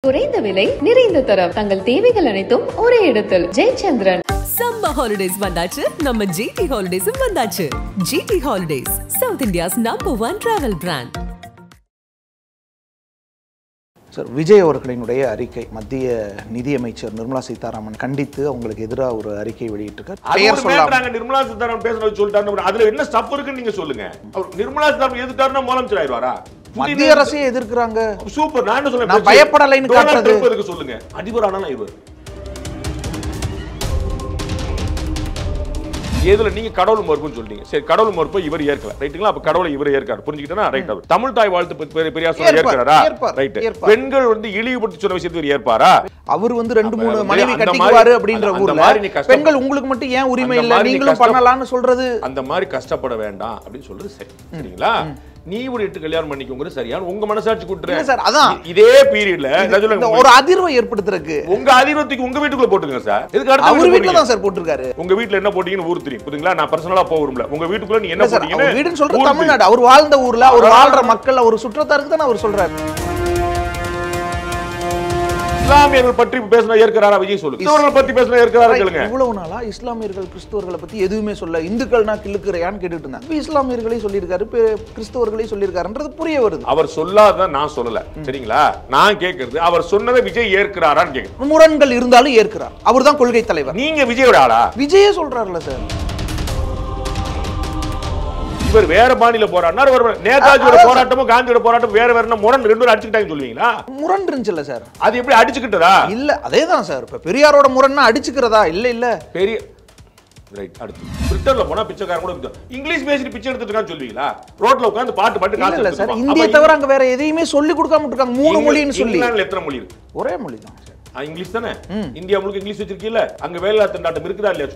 குறைந்த விலை நிறைந்த தரம் தங்கள் தேவைகள் அனைத்தும் ஒரே இடத்தில் ஜெயச்சந்திரன். சம்மர் ஹாலிடேஸ் வந்தாச்சு, நம்ம ஜிடி ஹாலிடேஸும் வந்தாச்சு. GT holidays, South India's number 1 travel brand. Sir, Vijay அவர்களினுடைய அறிக்கை மத்திய நிதியமைச்சர் நிர்மலா சீதாராமன் கண்டித்து அவங்களுக்கு எதிராக ஒரு அறிக்கை வெளியிட்டிருக்கார். நிர்மலா சீதாராமன் பேசுறது சொல்லிட்டாரு, அதுல என்ன ஸ்டப் இருக்குன்னு நீங்க சொல்லுங்க. அவர் நிர்மலா சீதாராமன் எதிர்த்தாருன்னா முதலமைச்சர் ஆயிடுவாரா? மத்திய அரசே எதிர்க்கிறாங்க. சூப்பர். நான் என்ன சொல்றேன், நான் பயப்படலைன்னு காட்டுறது சொல்லுங்க. அதிபர் ஆனாலும் இவர் ஏதுல நீங்க கடவுள் மறுப்புன்னு சொல்றீங்க. சரி, கடவுள் மறுப்பு இவர் ஏற்கல, ரைட்டுங்களா? அப்ப கடவுளை இவர் ஏற்காரு, புரிஞ்சுக்கிட்டா ரைட். அவர் தமிழ் தாய் வாழ்த்து பெரியார் சொல்ல ஏற்கிறாரா? ரைட். பெண்கள் இழிவுபடுத்தி சொன்ன விஷயத்தை ஏற்பாரா? அவர் 2-3 மனைவி கட்டிக்குவாரு அப்படின்ற ஊர்ல பெண்கள் உங்களுக்கு மட்டும் ஏன் உரிமை இல்ல, நீங்களும் பண்ணலாம்னு சொல்றது, அந்த மாதிரி கஷ்டப்பட வேண்டாம் அப்படின்னு சொல்றது சரி, சரிங்களா? நீ ஒரு 8 கல்யாணம் பண்ணிக்கோங்க, சரியா? உங்க மனசாட்சி கூட்டுறேன் சார். அதான் இதே பீரியட்ல ஒரு அதிர்வை ஏற்படுத்துறதுக்கு உங்க அதிர்வத்துக்கு உங்க வீட்டுக்குள்ள போட்டுங்க சார். இதுக்கு அடுத்து அவர் வீட்டுல தான் சார் போட்டுருக்காரு. உங்க வீட்டுல என்ன போட்டீங்கன்னு ஊர் தெரியும், புரியுங்களா? நான் பர்சனலா போறோம்ல, உங்க வீட்டுக்குள்ள நீ என்ன போட்டீங்கன்னு. வீடுன்னு சொல்றது தமிழ்நாடு, அவர் வாழ்ந்த ஊர்ல அவர் வாழ்ற மக்கள், ஒரு சுற்றத்தாருக்கு தான் அவர் சொல்றாரு. இஸ்லாமியர்கள் பற்றி பேசினா ஏற்கிறாரா விஜய்? சொல்லுங்க. கிறிஸ்தவர்கள் பத்தி பேசினா ஏற்கிறாரா கேளுங்க. இவ்வளவு நாளா இஸ்லாமியர்கள் கிறிஸ்தவர்களை பத்தி எதுவுமே சொல்ல, இந்துக்கள்னா கிளுக்குறையான்னு கேட்டுட்டு இருந்தாங்க. இஸ்லாமியர்களே சொல்லியிருக்காரு, கிறிஸ்தவர்களே சொல்லியிருக்காருன்றது புரிய வருது. அவர் சொல்லாதான் நான் சொல்லல, சரிங்களா? நான் கேட்கறது அவர் சொன்னதை விஜய் ஏற்கிறாரான்னு கேட்கிறேன். முரண்கள் இருந்தாலும் ஏற்கிறார். அவர் தான் கொள்கை தலைவர். நீங்க விஜயோட ஆளா? விஜயே சொல்றாருல சார். இவர் வேற பாணியில போராடினார். நேதாஜியோட போராட்டமும் காந்தியோட போராட்டம் வேற வேற முரண் ரெண்டு பேரும் அடிச்சுக்கிட்டாங்க சொல்லுவீங்களா? முரண் இருந்துச்சுல்ல சார். அது எப்படி அடிச்சுக்கிட்டதா? இல்ல, அதேதான் சார். இப்ப பெரியாரோட முரண்னா அடிச்சுக்கிறதா? இல்ல பெரிய ரைட். அடுத்து பிரிட்டன்ல போனா பிச்சைக்காரன் கூட இங்கிலீஷ் பேசிட்டு பிச்சை எடுத்துட்டு இருக்கான்னு சொல்லுவீங்களா? ரோட்ல உட்கார்ந்து பாட்டு காசு இல்ல சார். இந்திய தவிர அங்க வேற எதையுமே சொல்லி கொடுக்காம இருக்காங்க. 3 மொழின்னு சொல்லி. இங்கிலாந்துல எத்தனை மொழி இருக்கு? ஒரே மொழி தான் சார். இங்கிலீஷ் தானே. இந்தியா முழுக்க இங்கிலீஷ் வச்சிருக்கீங்க. அங்க வேலை திண்டாட்டம் இருக்குதா இல்லையா?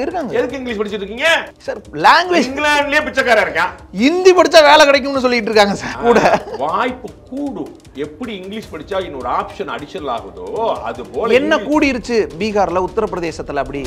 இருக்காங்க. எதுக்கு இங்கிலீஷ் படிச்சிட்டு இருக்கீங்க சார்? லாங்குவேஜ் இங்கிலாந்துலயே பிச்சைக்காரன் இருக்கான். ஹிந்தி படிச்சா வேலை கிடைக்கும்னு சொல்லிட்டு இருக்காங்க சார். கூட வாய்ப்பு கூடும். எப்படி இங்கிலீஷ் படிச்சா இன்னொரு ஆப்ஷன் அடிஷனல் ஆகுதோ அது போல என்ன கூடிருச்சு பீகார்ல, உத்தரப்பிரதேசத்துல. அப்படி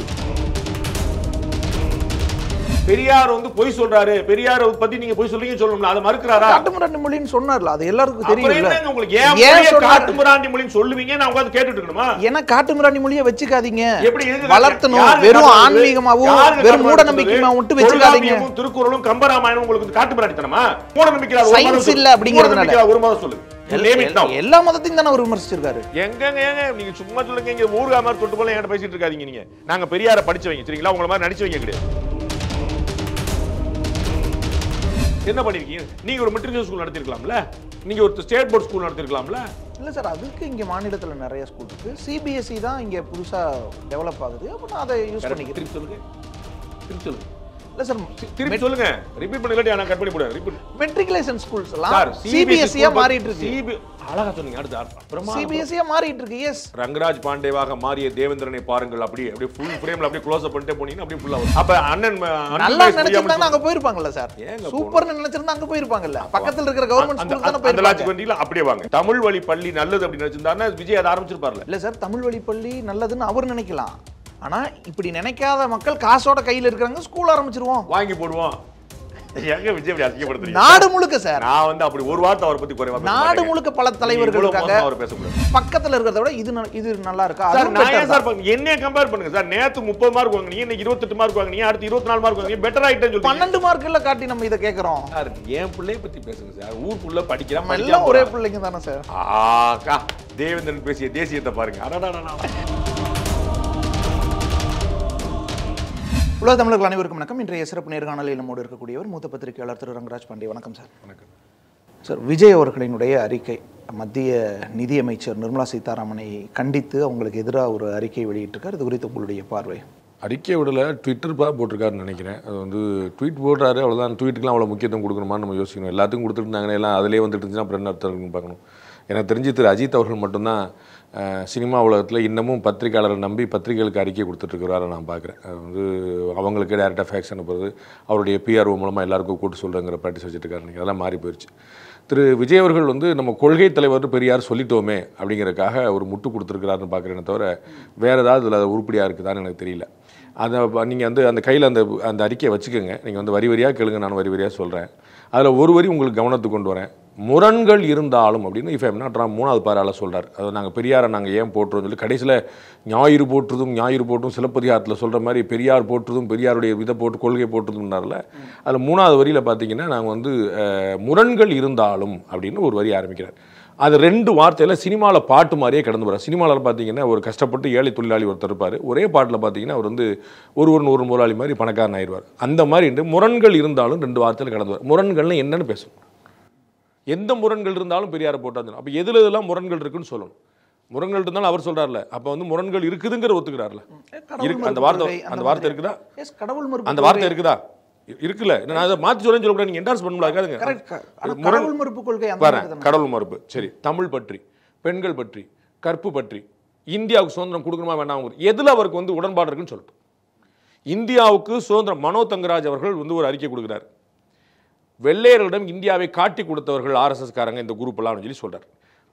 பெரியார் பொய் சொல்றாரு, பெரியார் பத்தி நீங்க பொய் சொல்றீங்க சொல்லணும்ல, அதை மறுக்கிறாரா? காட்டுமிராண்டி மொழின்னு சொன்னார்ல, அது எல்லாருக்கும் தெரியும். உங்களுக்கு ஏன் காட்டுமிராண்டி மொழின்னு சொல்லுவீங்க? நான் உட்கார்ந்து கேட்டுட்டு இருக்கணுமா? ஏன்னா காட்டுமிராண்டி மொழியை வச்சுக்காதீங்க. எப்படி வளர்த்தணும்? வெறும் ஆன்மீகமாவும் வெறும் மூட நம்பிக்கையுமா விட்டு வச்சுக்காதீங்க. திருக்குறளும் கம்பராமாயணம் உங்களுக்கு காட்டுமிராண்டித்தனமா? மூட நம்பிக்கை சயின்ஸ் இல்ல அப்படிங்கறதுனால ஒரு மாதம் சொல்லுங்க. எல்லா மதத்தையும் தானே அவர் விமர்சிச்சிருக்காரு. எங்க நீங்க சும்மா சொல்லுங்க. இங்க ஊர்கா மாதிரி தொட்டு போல என்கிட்ட பேசிட்டு இருக்காதீங்க. நீங்க நாங்க பெரியார படிச்சவங்க, சரிங்களா? உங்களை மாதிரி நடிச்சவங்க கிடையாது. என்ன பண்ணிருக்கீங்க? நீங்க ஒரு மெட்ரிகுலேஷன் ஸ்கூல் நடத்திருக்கலாம்ல, நீங்க ஒரு ஸ்டேட் போர்ட் ஸ்கூல் நடத்திருக்கலாம்ல. இல்ல சார், அதுக்கு இங்க மாநிலத்துல நிறைய ஸ்கூல் இருக்கு. சிபிஎஸ்இ தான் இங்க புதுசா டெவலப் ஆகுது. அப்ப நான் அதை யூஸ் பண்ணிக்கிறேன். திருப்பி சொல்லுங்க. இல்ல சார், திருப்பி சொல்லுங்க. ரிப்பீட் பண்ணல, நான் கட் பண்ணி போடுறேன். ரிப்பீட். மெட்ரிகுலேஷன் ஸ்கூல்ஸ் எல்லாம் சிபிஎஸ்இ மாறிட்டு இருக்கு. அழகா சொன்னீங்க. அடுத்து அப்புறமா சிபிஎஸ்இ மாறிட்டு இருக்கு. எஸ். ரங்கராஜ் பாண்டேவாக மாறிய தேவேந்திரனை பாருங்கள். அப்படியே ஃபுல் ஃப்ரேம்ல அப்படியே க்ளோஸ் அப் பண்ணிட்டே போனீங்கன்னா அப்படியே ஃபுல்லா வரும். அப்ப அண்ணன் நல்லா நினைச்சிருந்தாங்க, அங்க போயிருப்பாங்கல்ல சார். சூப்பர்னு நினைச்சிருந்தா அங்க போயிருப்பாங்கல்ல. பக்கத்துல இருக்கிற கவர்மெண்ட் ஸ்கூல் தான போயிருப்பாங்க. அந்த லாஜிக் வண்டில அப்படியே வாங்க. தமிழ் வழி பள்ளி நல்லது அப்படி நினைச்சிருந்தானே விஜய் அதை ஆரம்பிச்சிருப்பார்ல. இல்ல சார், தமிழ் வழி பள்ளி நல்லதுன்னு அவர் நினைக்கலாம். ஆனா இப்படி நினைக்காத மக்கள் காசோட கையில இருக்காங்க, ஸ்கூல் ஆரம்பிச்சிருவோம், வாங்கி போடுவோம். எங்க விஜய் அப்படி அசிங்கப்படுத்துறீங்க? நாடு முழுக்க சார். நான் அப்படி ஒரு வார்த்தை அவரை பத்தி குறைவா நாடு முழுக்க பல தலைவர்கள் இருக்காங்க. அவர் பேசக்கூடாது. பக்கத்துல இருக்கிறத விட இது நல்லா இருக்கா சார்? என்ன கம்பேர் பண்ணுங்க சார். நேத்து 30 மார்க் வாங்குனீங்க, இன்னைக்கு 28 மார்க் வாங்குனீங்க, அடுத்து 24 மார்க் வாங்குனீங்க. பெட்டர் ஆயிட்டேன்னு சொல்லி 12 மார்க்ல காட்டி நம்ம இத கேக்குறோம் சார். என் பிள்ளைய பத்தி பேசுங்க சார். ஊருக்குள்ள படிக்கிறான், எல்லாம் ஒரே பிள்ளைங்க தானே சார். ஆகா, தேவேந்திரன் பேசிய தேசியத்தை பாருங்க. அடடடடா. உலக தமிழர்கள் அனைவருக்கும் வணக்கம். இன்றைய சிறப்பு நேர்காணலில் நம்மோடு இருக்கக்கூடியவர் மூத்த பத்திரிகையாளர் திரு ரங்கராஜ் பாண்டே. வணக்கம் சார். வணக்கம் சார். விஜய் அவர்களினுடைய அறிக்கை மத்திய நிதியமைச்சர் நிர்மலா சீதாராமனை கண்டித்து அவங்களுக்கு எதிராக ஒரு அறிக்கை வெளியிட்டிருக்கார். இது குறித்து உங்களுடைய பார்வை? அறிக்கை விடலை, ட்விட்டர் போட்டிருக்காருன்னு நினைக்கிறேன். அது ட்வீட் போடுறாரு, அவ்வளோதான். ட்வீட்டுக்குலாம் அவ்வளோ முக்கியத்துவம் கொடுக்கணுமான்னு நம்ம யோசிக்கணும். எல்லாத்துக்கும் கொடுத்துருந்தாங்கன்னா எல்லாம் அதிலே வந்துட்டு இருந்துச்சுன்னா அப்புறம் என்ன அர்த்தம் பார்க்கணும். எனக்கு தெரிஞ்சு திரு அஜித் அவர்கள் மட்டும்தான் சினிமா உலகத்தில் இன்னமும் பத்திரிகையாளரை நம்பி பத்திரிகைகளுக்கு அறிக்கை கொடுத்துட்ருக்கிறார நான் பார்க்குறேன். அது அவங்களுக்கே டேரெக்டாக ஃபேக்ஸ் அனுப்புறது, அவருடைய பிஆர்ஓ மூலமாக எல்லாருக்கும் கூட்டு சொல்கிறேங்கிற ப்ராக்டிஸ் வச்சுட்டுருக்காரு. அதெல்லாம் மாறி போயிடுச்சு. திரு விஜய் அவர்கள் நம்ம கொள்கை தலைவர் பெரியார் சொல்லிட்டோமே அப்படிங்கிறதுக்காக ஒரு முட்டு கொடுத்துருக்கிறாருன்னு பார்க்குறேன்னு தவிர வேறு ஏதாவது இதில் உருப்படியாக இருக்குதான்னு எனக்கு தெரியல. அதை நீங்கள் வந்து அந்த கையில் அந்த அறிக்கையை வச்சுக்கோங்க. நீங்கள் வந்து வரி வரியாக கேளுங்க, நான் வரி வரியாக சொல்கிறேன். அதில் ஒரு வரி உங்களுக்கு கவனத்துக்கு கொண்டு வரேன். முரண்கள் இருந்தாலும் அப்படின்னு இஃப் ஐம் நாட் ராங் 3வது பாராள சொல்கிறார். அது நாங்கள் பெரியாரை நாங்கள் ஏன் போட்டுறோம் சொல்லி கடைசியில் ஞாயிறு போட்டும் சிலப்பதிகாரத்தில் சொல்கிற மாதிரி பெரியார் போட்டுறதும் பெரியாருடைய இதை போட்டு கொள்கை போட்டுறதும்னால அதில் 3வது வரியில் பார்த்தீங்கன்னா நாங்கள் வந்து முரண்கள் இருந்தாலும் அப்படின்னு ஒரு வரி ஆரம்பிக்கிறார். அது 2 வார்த்தையில் சினிமாவில் பாட்டு மாதிரியே கடந்து போகிறார். சினிமாவில் பார்த்தீங்கன்னா ஒரு கஷ்டப்பட்டு ஏழை தொழிலாளி ஒருத்தர் இருப்பார், ஒரே பாட்டில் பார்த்தீங்கன்னா அவர் வந்து ஒரு முதலாளி மாதிரி பணக்காரன் ஆயிடுவார். அந்த மாதிரி முரண்கள் இருந்தாலும் 2 வார்த்தையில் கடந்து வர. முரண்கள்னு என்னன்னு பேசணும், எந்த முரண்கள் இருந்தாலும் பெரியாரை போட்டாங்க. அப்போ எதுலாம் முரண்கள் இருக்குன்னு சொல்லணும். முரண்கள் இருந்தாலும் அவர் சொல்றாருல, அப்போ வந்து முரண்கள் இருக்குதுங்கிற ஒத்துக்கிறாருல. அந்த வார்த்தை இருக்குதா? அந்த வார்த்தை இருக்குதா? இருக்குல்ல. நான் அதை மாற்றி சொல்றேன்னு சொல்லக்கூடாது, நீங்க என்டார்ஸ் பண்ண முடியாது. கடவுள் மறுப்பு. சரி, தமிழ் பற்றி, பெண்கள் பற்றி, கற்பு பற்றி, இந்தியாவுக்கு சுதந்திரம் கொடுக்கணுமா வேண்டாம், எதுல அவருக்கு வந்து உடன்பாடு இருக்குன்னு சொல்லட்டும். இந்தியாவுக்கு சுதந்திரம் மனோ தங்கராஜ் அவர்கள் வந்து ஒரு அறிக்கை கொடுக்கிறார். வெள்ளையர்களிடம் இந்தியாவை காட்டி கொடுத்தவர்கள் ஆர்எஸ்எஸ் காரங்க இந்த குரூப் எல்லாம் சொல்லி சொல்றார்.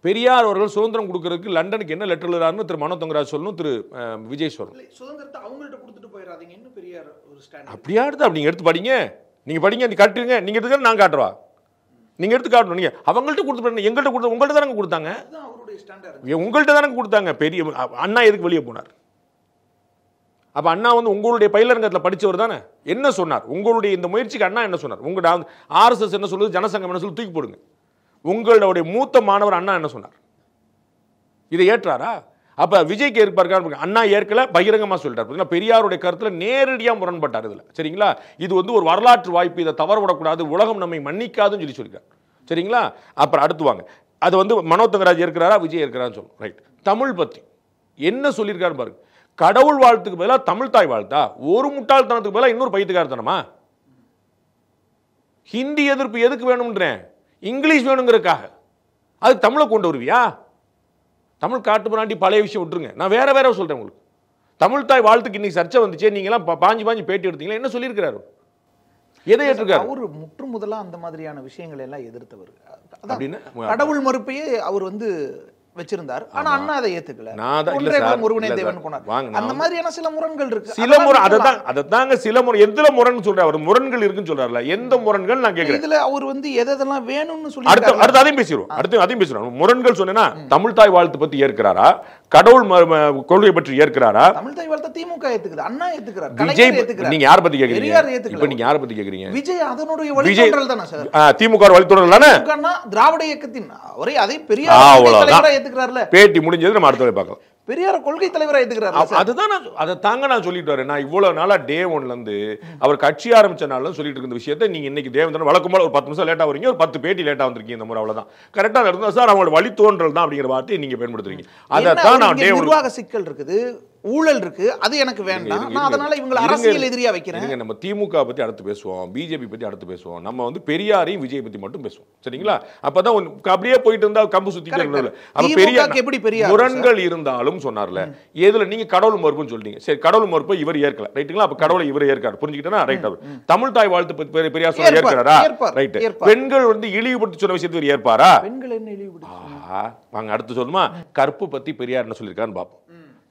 பெரியார் அவர்கள் சுதந்திரம் கொடுக்கறதுக்கு லண்டனுக்கு என்ன லெட்டர் எழுதுறாருன்னு திரு மனோ தங்கராஜ் சொல்லணும், திரு விஜய் சொல்லணும். சுதந்திரத்தை அவங்கள்ட்ட கொடுத்துட்டு போயிடாதீங்கன்னு பெரியார் ஒரு ஸ்டாண்ட். அப்படியே நீங்க எடுத்து படிங்க, நீங்க படிங்க, நீங்க காட்டுங்க, நீங்க எடுத்து நான் காட்டுவா, நீங்க எடுத்து காட்டணும். நீங்க அவங்கள்ட்ட கொடுத்து எங்கள்கிட்ட கொடுத்து உங்கள்கிட்ட தானே கொடுத்தாங்க, உங்கள்கிட்ட தானே கொடுத்தாங்க. பெரிய அண்ணா எதுக்கு வெளியே போனார்? அப்ப அண்ணா வந்து உங்களுடைய பயிலரங்கத்தில் படிச்சவர் தானே. என்ன சொன்னார் உங்களுடைய இந்த முயற்சிக்கு? அண்ணா என்ன சொன்னார்? உங்களோட ஆர்எஸ்எஸ் என்ன சொல்லுது, ஜனசங்கம் என்ன சொல்லி தூக்கி போடுங்க. உங்களுடைய மூத்த மாணவர் அண்ணா என்ன சொன்னார்? இதை ஏற்றாரா? அப்ப விஜய்க்கு ஏற்பாரு. அண்ணா ஏற்கல, பகிரங்கமா சொல்லிட்டார். பெரியாருடைய கருத்துல நேரடியா முரண்பட்டார் இதுல. சரிங்களா? இது வந்து ஒரு வரலாற்று வாய்ப்பு, இதை தவற விடக்கூடாது, உலகம் நம்மை மன்னிக்காதுன்னு சொல்லி சொல்லியிருக்காரு. சரிங்களா? அப்புறம் அடுத்து வாங்க, அது வந்து மனோ தங்கராஜ் ஏற்கிறாரா, விஜய் ஏற்கிறான்னு சொல்லுவோம். ரைட். தமிழ் பத்தி என்ன சொல்லியிருக்காரு பாருங்க. கடவுள் வாழ்த்துக்கு பதிலாக தமிழ் தாய் வாழ்த்தா? ஒரு முட்டாள்தனத்துக்கு பதிலாக இன்னொரு பைத்தியக்காரத்தனமா? ஹிந்தி எதிர்ப்பு எதுக்கு வேணும்ன்றேன், இங்கிலீஷ் வேணுங்கிறதுக்காக. அது தமிழை கொண்டு வருவியா? தமிழ் காட்டு பிராண்டி பழைய விஷயம் விட்டுருங்க. நான் வேற சொல்றேன் உங்களுக்கு. தமிழ் தாய் வாழ்த்துக்கு இன்னைக்கு சர்ச்சை வந்துச்சு, நீங்க எல்லாம் பாஞ்சு பேட்டி எடுத்தீங்களா? என்ன சொல்லியிருக்கிறாரு? எதை ஏற்றிருக்காரு? அவர் முற்று முதலா அந்த மாதிரியான விஷயங்களை எல்லாம் எதிர்த்தவர். அப்படின்னு கடவுள் மறுப்பையே அவர் வந்து வச்சிருந்தார். ஆனா அண்ணா அதை ஏத்துக்கல. முருகனே தேவன் போனார். அந்த மாதிரியான சில முரண்கள் இருக்கு. சில முறை அததாங்க சில முறை எதுல முரண் சொல்றாரு? அவர் முரண்கள் இருக்குன்னு சொல்றாருல, எந்த முரண்கள் நான் கேக்குறேன். இதுல அவர் வந்து எதெல்லாம் வேணும்னு சொல்லி அடுத்து அதையும் பேசிடுவோம். அதையும் பேசுறோம். முரண்கள் சொன்னா தமிழ் தாய் வாழ்த்து பத்தி ஏற்கிறாரா, கடவுள் கொள்கை பற்றி ஏற்கிறாரா? தமிழ் தாய் வாழ்த்து திமுக ஏத்துக்குது, அண்ணா ஏத்துக்கிறார், விஜய் ஏத்துக்கிறார். நீங்க யாரை பத்தி கேக்குறீங்க? இப்ப நீங்க யாரை பத்தி கேக்குறீங்க? விஜய் அதனுடைய வழித்தோன்றல் தானே சார். திமுக வழித்தோன்றல் தானே. திராவிட இயக்கத்தின் ஒரே அதே பெரிய பேட்டி முடிஞ்சது. நம்ம அடுத்த பார்க்கலாம். பெரியார கொள்கை தலைவராக ஏத்துக்கிறாரு. அதுதான் அதை தாங்க நான் சொல்லிட்டு வரேன். நான் இவ்வளவு நாளா டே 1ல இருந்து அவர் கட்சி ஆரம்பிச்ச நாள்ல சொல்லிட்டு இருந்த விஷயத்தை நீங்க இன்னைக்கு தேவேந்திரன் வழக்கமா ஒரு 10 நிமிஷம் லேட்டா வரீங்க, ஒரு 10 பேட்டி லேட்டா வந்திருக்கீங்க. இந்த முறை அவ்வளவுதான். கரெக்டா இருந்தா சார் அவங்களோட வழித்தோன்றல் தான் அப்படிங்கிற வார்த்தையை நீங்க பயன்படுத்துறீங்க. அதான் நான் டே 1 நிர்வாக சிக்கல் இருக்குது, ஊழல் இருக்கு, அது எனக்கு வேண்டாம், நான் அதனால இவங்களை அரசியல் எதிரியா வைக்கிறேன். நம்ம திமுக பத்தி அடுத்து பேசுவோம், பிஜேபி பத்தி அடுத்து பேசுவோம். நம்ம வந்து பெரியாரையும் விஜய் பத்தி மட்டும் பேசுவோம். சரிங்களா? அப்பதான் அப்படியே போயிட்டு இருந்தா கம்பு சுத்திட்டே இருந்தது. அப்ப பெரியார் முரண்கள் இருந்தாலும் சொன்னார்ல, எதுல நீங்க கடவுள் மறுப்புன்னு சொல்றீங்க. சரி, கடவுள் மறுப்பு இவர் ஏற்கல. ரைட்டுங்களா? அப்ப கடவுளை இவர் ஏற்காரு. புரிஞ்சுக்கிட்டா? ரைட். அவர் தமிழ் தாய் வாழ்த்து பெரியார் சொல்ல ஏற்கிறாரா? ரைட். பெண்கள் வந்து இழிவுபடுத்தி சொன்ன விஷயத்தை ஏற்பாரா? பெண்கள் என்ன இழிவுபடுத்தி வாங்க அடுத்து சொல்லுமா. கற்பு பத்தி பெரியார் என்ன சொல்லியிருக்காருன்னு பார்ப்போம்.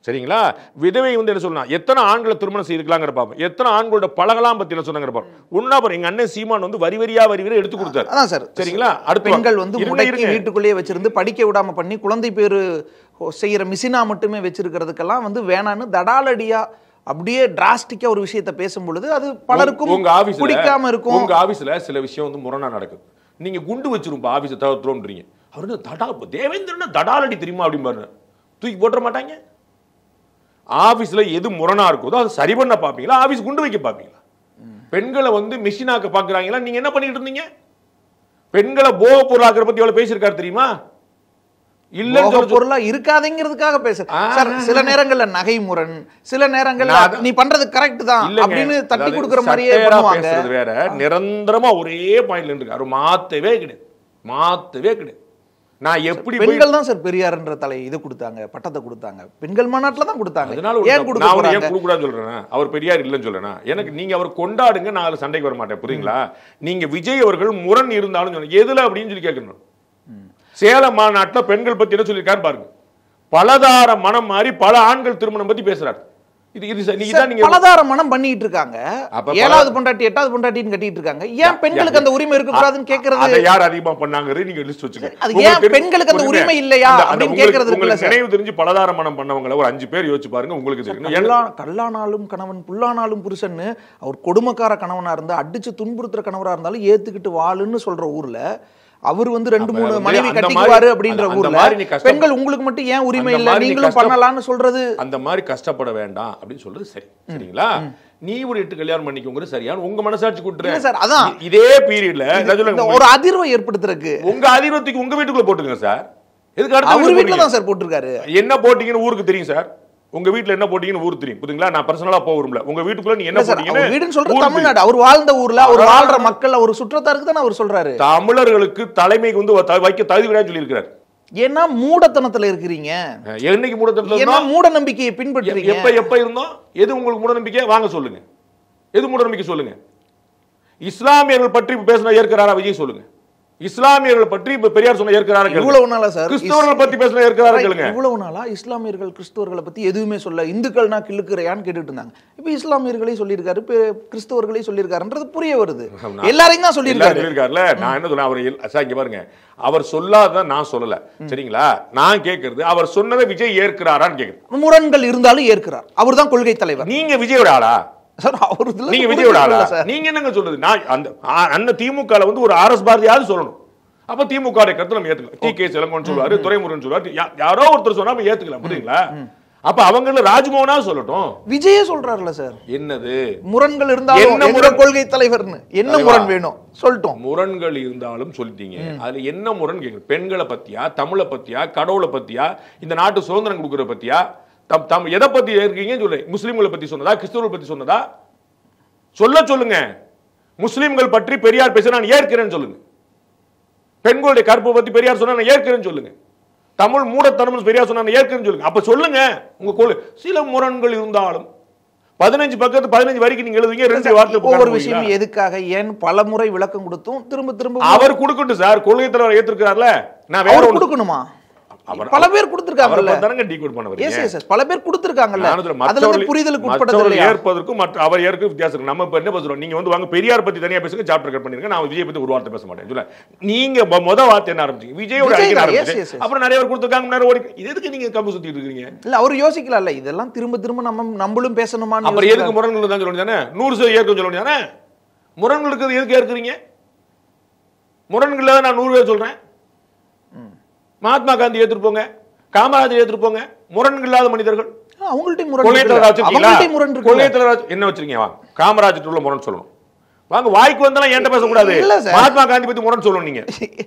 சரிங்களா? விதவை வந்து என்ன சொல்லலாம், எத்தனை ஆண்களை திருமணம் செய்திருக்கலாங்கிற பாப்போம், எத்தனை ஆண்களோட பழகலாம் பத்தி என்ன சொன்னாங்க பாப்போம். ஒண்ணா பாரு, எங்க அண்ணன் சீமான் வந்து வரி வரியா எடுத்து கொடுத்தாரு. அதான் சார். சரிங்களா? அடுத்து பெண்கள் வந்து முடக்கி வீட்டுக்குள்ளேயே வச்சிருந்து படிக்க விடாம பண்ணி குழந்தை பேரு செய்யற மிஷினா மட்டுமே வச்சிருக்கிறதுக்கெல்லாம் வந்து வேணான்னு தடாலடியா அப்படியே டிராஸ்டிக்கா ஒரு விஷயத்தை பேசும்பொழுது அது பலருக்கும் உங்க ஆபீஸ் பிடிக்காம இருக்கும். உங்க ஆபீஸ்ல சில விஷயம் வந்து முரணா நடக்குது. நீங்க குண்டு வச்சிருப்பா ஆபீஸை தவிர்த்துறோம்ன்றீங்க. அவரு தடா தேவேந்திரன் தடாலடி தெரியுமா அப்படின்னு தூக்கி போட்டுற மாட்டாங்க. ஆபீஸ்ல எது முரணா இருக்கோ அதை சரி பண்ண பாப்பீங்களா, ஆபீஸ் குண்டு வைக்க பாப்பீங்களா? பெண்களை வந்து மிஷினாக்க பாக்குறாங்களா? நீங்க என்ன பண்ணிட்டு இருந்தீங்க? பெண்களை போக பொருளாக்குற பத்தி எவ்வளவு பேசியிருக்காரு தெரியுமா? இல்ல பொருளா இருக்காதுங்கிறதுக்காக பேச சார். சில நேரங்கள்ல நகை முரண், சில நேரங்கள்ல நீ பண்றது கரெக்ட் தான் அப்படின்னு தட்டி கொடுக்கிற மாதிரியே பேசுறது வேற. நிரந்தரமா ஒரே பாயிண்ட்ல இருக்கு. அவர் மாத்தவே கிடையாது. நான் எப்படி பெண்கள் தான் சார் பெரியார்ன்ற தலை இது கொடுத்தாங்க, பட்டத்தை கொடுத்தாங்க, பெண்கள் மாநாட்டில் தான் கொடுத்தாங்க. ஏன் கொடுக்கூடாதுன்னு சொல்றேன், அவர் பெரியார் இல்லைன்னு சொல்றேன்னா எனக்கு நீங்க அவர் கொண்டாடுங்க, நான் அதில் சண்டைக்கு வர மாட்டேன். புரியுங்களா? நீங்க விஜய் அவர்கள் முரண் இருந்தாலும் எதுல அப்படின்னு சொல்லி கேட்கணும். சேலம் மாநாட்டில் பெண்கள் பத்தி என்ன சொல்லியிருக்காரு பாருங்க. பலதார மனம் மாறி பல ஆண்கள் திருமணம் பத்தி பேசுறாரு. பலதார மனம் பண்ணிட்டு இருக்காங்க. 7வது பொண்டாட்டி 8வது பொண்டாட்டின்னு கட்டிட்டு இருக்காங்க. ஏன் பெண்களுக்கு அந்த உரிமை இருக்க கூடாதுன்னு கேக்குறது. அதை யார் அதிகமா பண்ணாங்க நீங்க லிஸ்ட் வச்சுங்க. அது ஏன் பெண்களுக்கு அந்த உரிமை இல்லையா அப்படின்னு கேக்குறது இருக்குல்ல சார். நினைவு தெரிஞ்சு பலதார மனம் பண்ணவங்கள ஒரு 5 பேர் யோசிச்சு பாருங்க, உங்களுக்கு தெரியும். கல்லானாலும் கணவன் புல்லானாலும் புருஷன்னு அவர் கொடுமைக்கார கணவனா இருந்தா அடிச்சு துன்புறுத்துற கணவரா இருந்தாலும் ஏத்துக்கிட்டு வாழுன்னு சொல்ற ஊர்ல அவர் வந்து 2-3 மனைவி கட்டிக்குவாரு அப்படின்ற ஊர்ல பெண்கள் உங்களுக்கு மட்டும் ஏன் உரிமை இல்ல நீங்களும் பண்ணலாம்னு சொல்றது, அந்த மாதிரி கஷ்டப்பட வேண்டாம் அப்படின்னு சொல்றது சரி. சரிங்களா? நீ ஒரு 8 கல்யாணம் பண்ணிக்கோங்க சரியான உங்க மனசாட்சி கூட்டுறேன் சார். அதான் இதே பீரியட்ல ஒரு அதிர்வை ஏற்படுத்துறதுக்கு உங்க அதிர்வத்துக்கு உங்க வீட்டுக்குள்ள போட்டுங்க சார். எதுக்கு அடுத்த அவர் வீட்டுல தான் சார் போட்டுருக்காரு. என்ன போட்டீங்கன்னு ஊருக்கு தெரியும் சார். உங்க வீட்ல என்ன போட்டீங்கன்னு ஊருக்கு தெரியும். புரியுங்களா? நான் பர்சனலா போறோம்ல. உங்க வீட்டுக்குள்ள நீ என்ன போட்டீங்கன்னு வீடுன்னு சொல்றது தமிழ்நாடு. அவர் வாழ்ந்த ஊர்ல அவர் வாழ்ற மக்கள் ஒரு சுற்றத்தாருக்கு தான் அவர் சொல்றாரு. தமிழர்களுக்கு தலைமைக்கு வந்து வைக்க தகுதி கிடையாது சொல்லி இருக்காரு. ஏன்னா மூடத்தனத்துல இருக்கிறீங்க. என்னைக்கு மூடத்தனத்துல? ஏன்னா மூட நம்பிக்கையை பின்பற்றுறீங்க. எப்ப இருந்தோம்? எது உங்களுக்கு மூட நம்பிக்கை? வாங்க சொல்லுங்க. எது மூட நம்பிக்கை சொல்லுங்க. இஸ்லாமியர்கள் பற்றி பேசினா ஏற்கிறாரா விஜய்? சொல்லுங்க. இஸ்லாமியர்கள் பற்றி பெரியார் சொன்ன ஏற்கிறாரா? இவ்வளவு நாளா சார் கிறிஸ்தவர்கள் பத்தி பேசினா ஏற்கிறாரா கேளுங்க. இவ்வளவு நாளா இஸ்லாமியர்கள் கிறிஸ்தவர்களை பத்தி எதுவுமே சொல்ல, இந்துக்கள்னா கிள்ளுக்குறையான்னு கேட்டுட்டு இருந்தாங்க. இப்ப இஸ்லாமியர்களே சொல்லியிருக்காரு, கிறிஸ்தவர்களே சொல்லியிருக்காருன்றது புரிய வருது. எல்லாரையும் தான் சொல்லியிருக்காருல. நான் என்ன சொல்றேன், அவர் இங்க பாருங்க, அவர் சொல்லாதான் நான் சொல்லல. சரிங்களா? நான் கேட்கறது அவர் சொன்னதை விஜய் ஏற்கிறாரான்னு கேட்கிறேன். முரண்கள் இருந்தாலும் ஏற்கிறார். அவர் தான் கொள்கை தலைவர். நீங்க விஜயோட ஆளா? நீங்க விஜயோட ஆளா? நீங்க என்னங்க சொல்றது? நான் அந்த திமுக வந்து ஒரு RS பாரதியாவது சொல்லணும். அப்ப திமுக கருத்து நம்ம ஏத்துக்கலாம். TK இளங்கோன்னு சொல்லுவாரு, துரைமுருகன் சொல்லுவாரு, யாரோ ஒருத்தர் சொன்னா நம்ம ஏத்துக்கலாம். புரியுங்களா? அப்ப அவங்கள ராஜ்மோகனா சொல்லட்டும். விஜயே சொல்றாருல சார். என்னது முரண்கள் இருந்தாலும் என்ன கொள்கை தலைவர்னு என்ன முரண் வேணும் சொல்லட்டும். முரண்கள் இருந்தாலும் சொல்லிட்டீங்க. அதுல என்ன முரண் கேக்குறேன். பெண்களை பத்தியா, தமிழை பத்தியா, கடவுளை பத்தியா, இந்த நாட்டு சுதந்திரம் கொடுக்கற பத்தியா, எதை பத்தி இருக்கீங்கன்னு சொல்லு. முஸ்லிம்களை பத்தி சொன்னதா, கிறிஸ்தவர்கள் பத்தி சொன்னதா? சொல்லுங்க. முஸ்லிம்கள் பற்றி பெரியார் பேச நான் ஏற்கிறேன்னு சொல்லுங்க. பெண்களுடைய கற்பை பத்தி பெரியார் சொன்னா நான் ஏற்கிறேன்னு சொல்லுங்க. தமிழ் மூடத்தனம் பெரியார் சொன்னா நான் ஏற்கிறேன்னு சொல்லுங்க. அப்ப சொல்லுங்க. உங்க சில முரண்கள் இருந்தாலும் 15 பக்கத்து 15 வரைக்கும் நீங்க எழுதுவீங்க. 2 வார்த்தை ஒவ்வொரு விஷயம் எதுக்காக ஏன் பல முறை விளக்கம் கொடுத்தும் திரும்ப அவர் கொடுக்கட்டும் சார். கொள்கை தலைவர் ஏத்துக்கிறார்ல, நான் வேற கொடுக்கணுமா? பல பேர் கொடுத்திருக்காங்கல்ல. பல பேர் கொடுத்திருக்காங்கல்ல. அதுல புரிதலுக்கு உட்பட்டது ஏற்பதற்கும் அவர் ஏற்க வித்தியாசம். நம்ம இப்ப என்ன பேசுறோம்? நீங்க வந்து வாங்க பெரியார் பத்தி தனியா பேசுங்க, சாப்டர் கட் பண்ணிருங்க. நான் விஜய் பத்தி ஒரு வார்த்தை பேச மாட்டேன் சொல்ல. நீங்க முத வார்த்தை என்ன ஆரம்பிச்சீங்க? விஜயோட ஆரம்பிச்சீங்க. அப்புறம் நிறைய பேர் கொடுத்திருக்காங்க. இது எதுக்கு நீங்க கம்பு சுத்திட்டு இருக்கீங்க? இல்ல அவர் யோசிக்கலாம்ல. இதெல்லாம் திரும்ப நம்மளும் பேசணுமா? அப்புறம் எதுக்கு முரண்கள் தான் சொல்லணும் தானே? 100% ஏற்க சொல்லணும் தானே? முரண்களுக்கு எதுக்கு ஏற்கிறீங்க? முரண்கள் நான் 100 பேர் சொல்றேன். மகாத்மா காந்தி ஏத்துருப்போங்க, காமராஜர் ஏத்துருப்போங்க. முரண்கள் இல்லாத மனிதர்கள். என்ன வச்சிருக்கீங்க? காமராஜர் உள்ள முரண் சொல்லணும். வாங்க, வாய்க்கு வந்தாலும் என்கிட்ட பேசக்கூடாது. மகாத்மா காந்தி பத்தி முரண் சொல்லணும். நீங்க